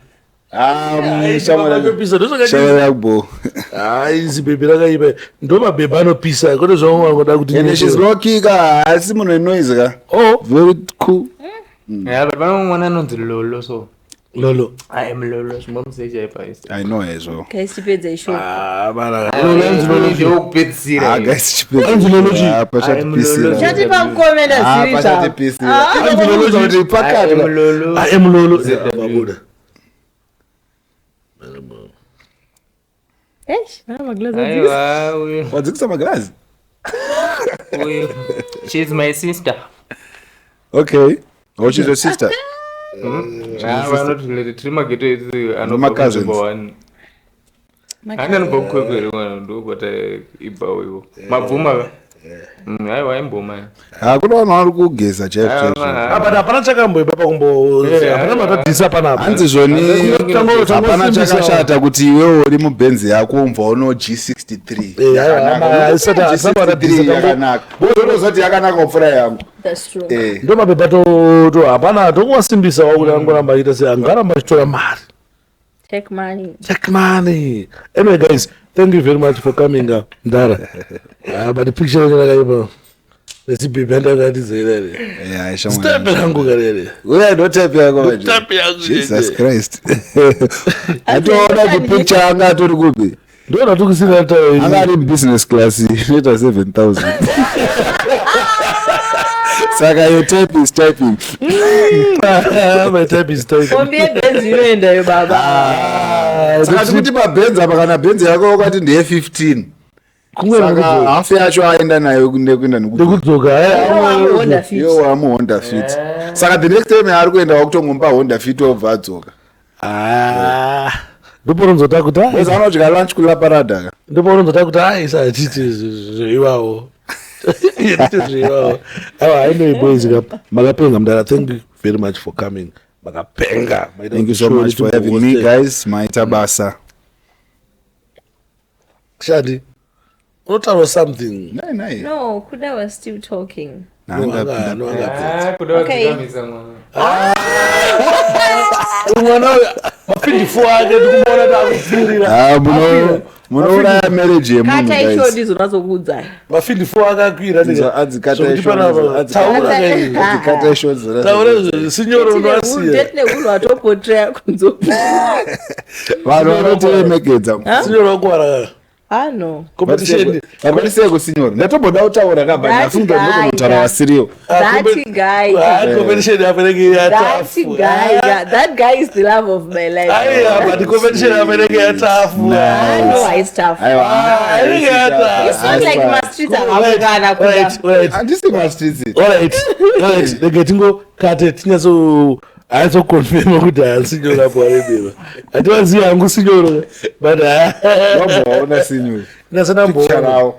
B: shavaragbo
A: hai zibhebhe rakaipa ndo mabhebhe anopisa kote zvawangoda kuti
B: and she's rocky ka asi munhu inoise ka very cool
D: pane mwana anonzi lolo so
A: lolo
D: I am lolo zvimomusecha ipaisa
B: I know as well
C: Kaisipedza isho.
D: ndokupedzisira
B: guys
C: Chati pamukomenda ziri zvapo.
B: kuti pakati
A: I am lolo babuda
C: Eish, vana maglazi.
D: aiwa uyu
B: wadzikisa magirazi
D: she's my sister
B: okay oh she's your sister
D: vanoti tiri mageto isi
B: cousins.
D: anobva anga anobva kukwekwerere mwana ndokota ibvawiwo mabvuma aiwa imboma
B: kuna vanhu vari kugeza chaizvo
A: but hapana chakamboipa pakumbo hapana matadhisa panapa
B: hanzi zvoni hapana chakashata kuti iwewo uri mubhenzi yako umva uno G63 yakanaka bozoti yakanaka kupfuura yangu
C: That's true.
A: ndo mabhebha hapana tongowasimbisa kuti angoramba aita sei angaramba achitora mari
C: Take money.
A: take money. Anyway, guys, thank you very much for coming. Ndara. But the picture is like, let's be better than this.
B: Yeah,
A: Step yangu karere.
B: Wewe ndo tape yako.
A: Tape yangu.
B: Jesus Christ. Atoona ku picture anga tori kupi.
A: Ndo natukusina hata
B: anga ari business class neta 7000. Saka your tape is typing.
A: My tape is typing.
C: Ombie benzi inoenda yo baba.
B: Saka kuti pa benzi apa kana benzi yako wakati ndiye 15.
A: Kumwera
B: saka
A: nekudzoka.
B: hafu yacho aenda nayo kuenda
A: Nekudzoka.
C: Honda Fit.
B: yo wamuhonda fit saka the next time yaari kuenda wakutongomupa honda fit obva adzoka
A: Ndopaunozota kuti
B: bcause anodya lunch kulaparadaka
A: ndopaunozota kuti isatiti zveivawo zveivawo awa anyway boys makapenga mudara. Thank you very much for coming. Makapenga.
B: thank you so much for having me guys maita basa
A: Shadi unotaura something.
B: nai
C: No, Kuda was still talking.
D: Okay.
A: Mwana mapindifo ake ndikumaona takupfirira
B: munouraya marriage yemunhu
C: Kata
B: guys
C: icho ndizo nazokuudzai.
A: mafindifo ake akwira
B: adzikata ishoti
A: taura sinyoro unoasiya
C: Tetine kunhu watopotreya kunzo.
B: vanhu vanotiremekedza
A: sinyoro wakuwara
C: No.
A: competition
B: akwanisei kusinyora ndatomboda kutaura kabva
C: That
B: ndafunga
C: guy,
B: ndokunotaura
C: yeah.
B: wasiriwo
C: That guy.
A: competition yapereke
C: That guy. That guy is the love of my life.
A: aiya but competition yapereke yatafu
C: I know he's tough. It's not like Maastricht akavukana kuda.
B: handisi mastritsi
A: alright negetingo kate tinyaso aizokonfirma kuti hasinyoro apo arebera hativazivi hangu sinyoro but
B: wambowaona sinyori
A: nasanamboona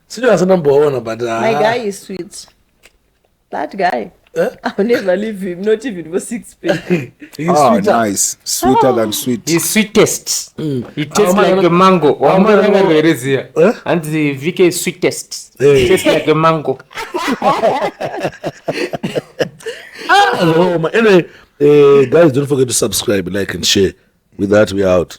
A: sinyoro asanamboona but
C: My guy is sweet. That guy. I'll never leave him, not even for 6 pence.
B: nice sweeter than sweet
D: The sweetest. It tastes like a mango. Wamanga kuelezea. And the VK is sweetest. It tastes like a mango.
A: Anyway, guys, don't forget to subscribe, like, and share. With that, we're out.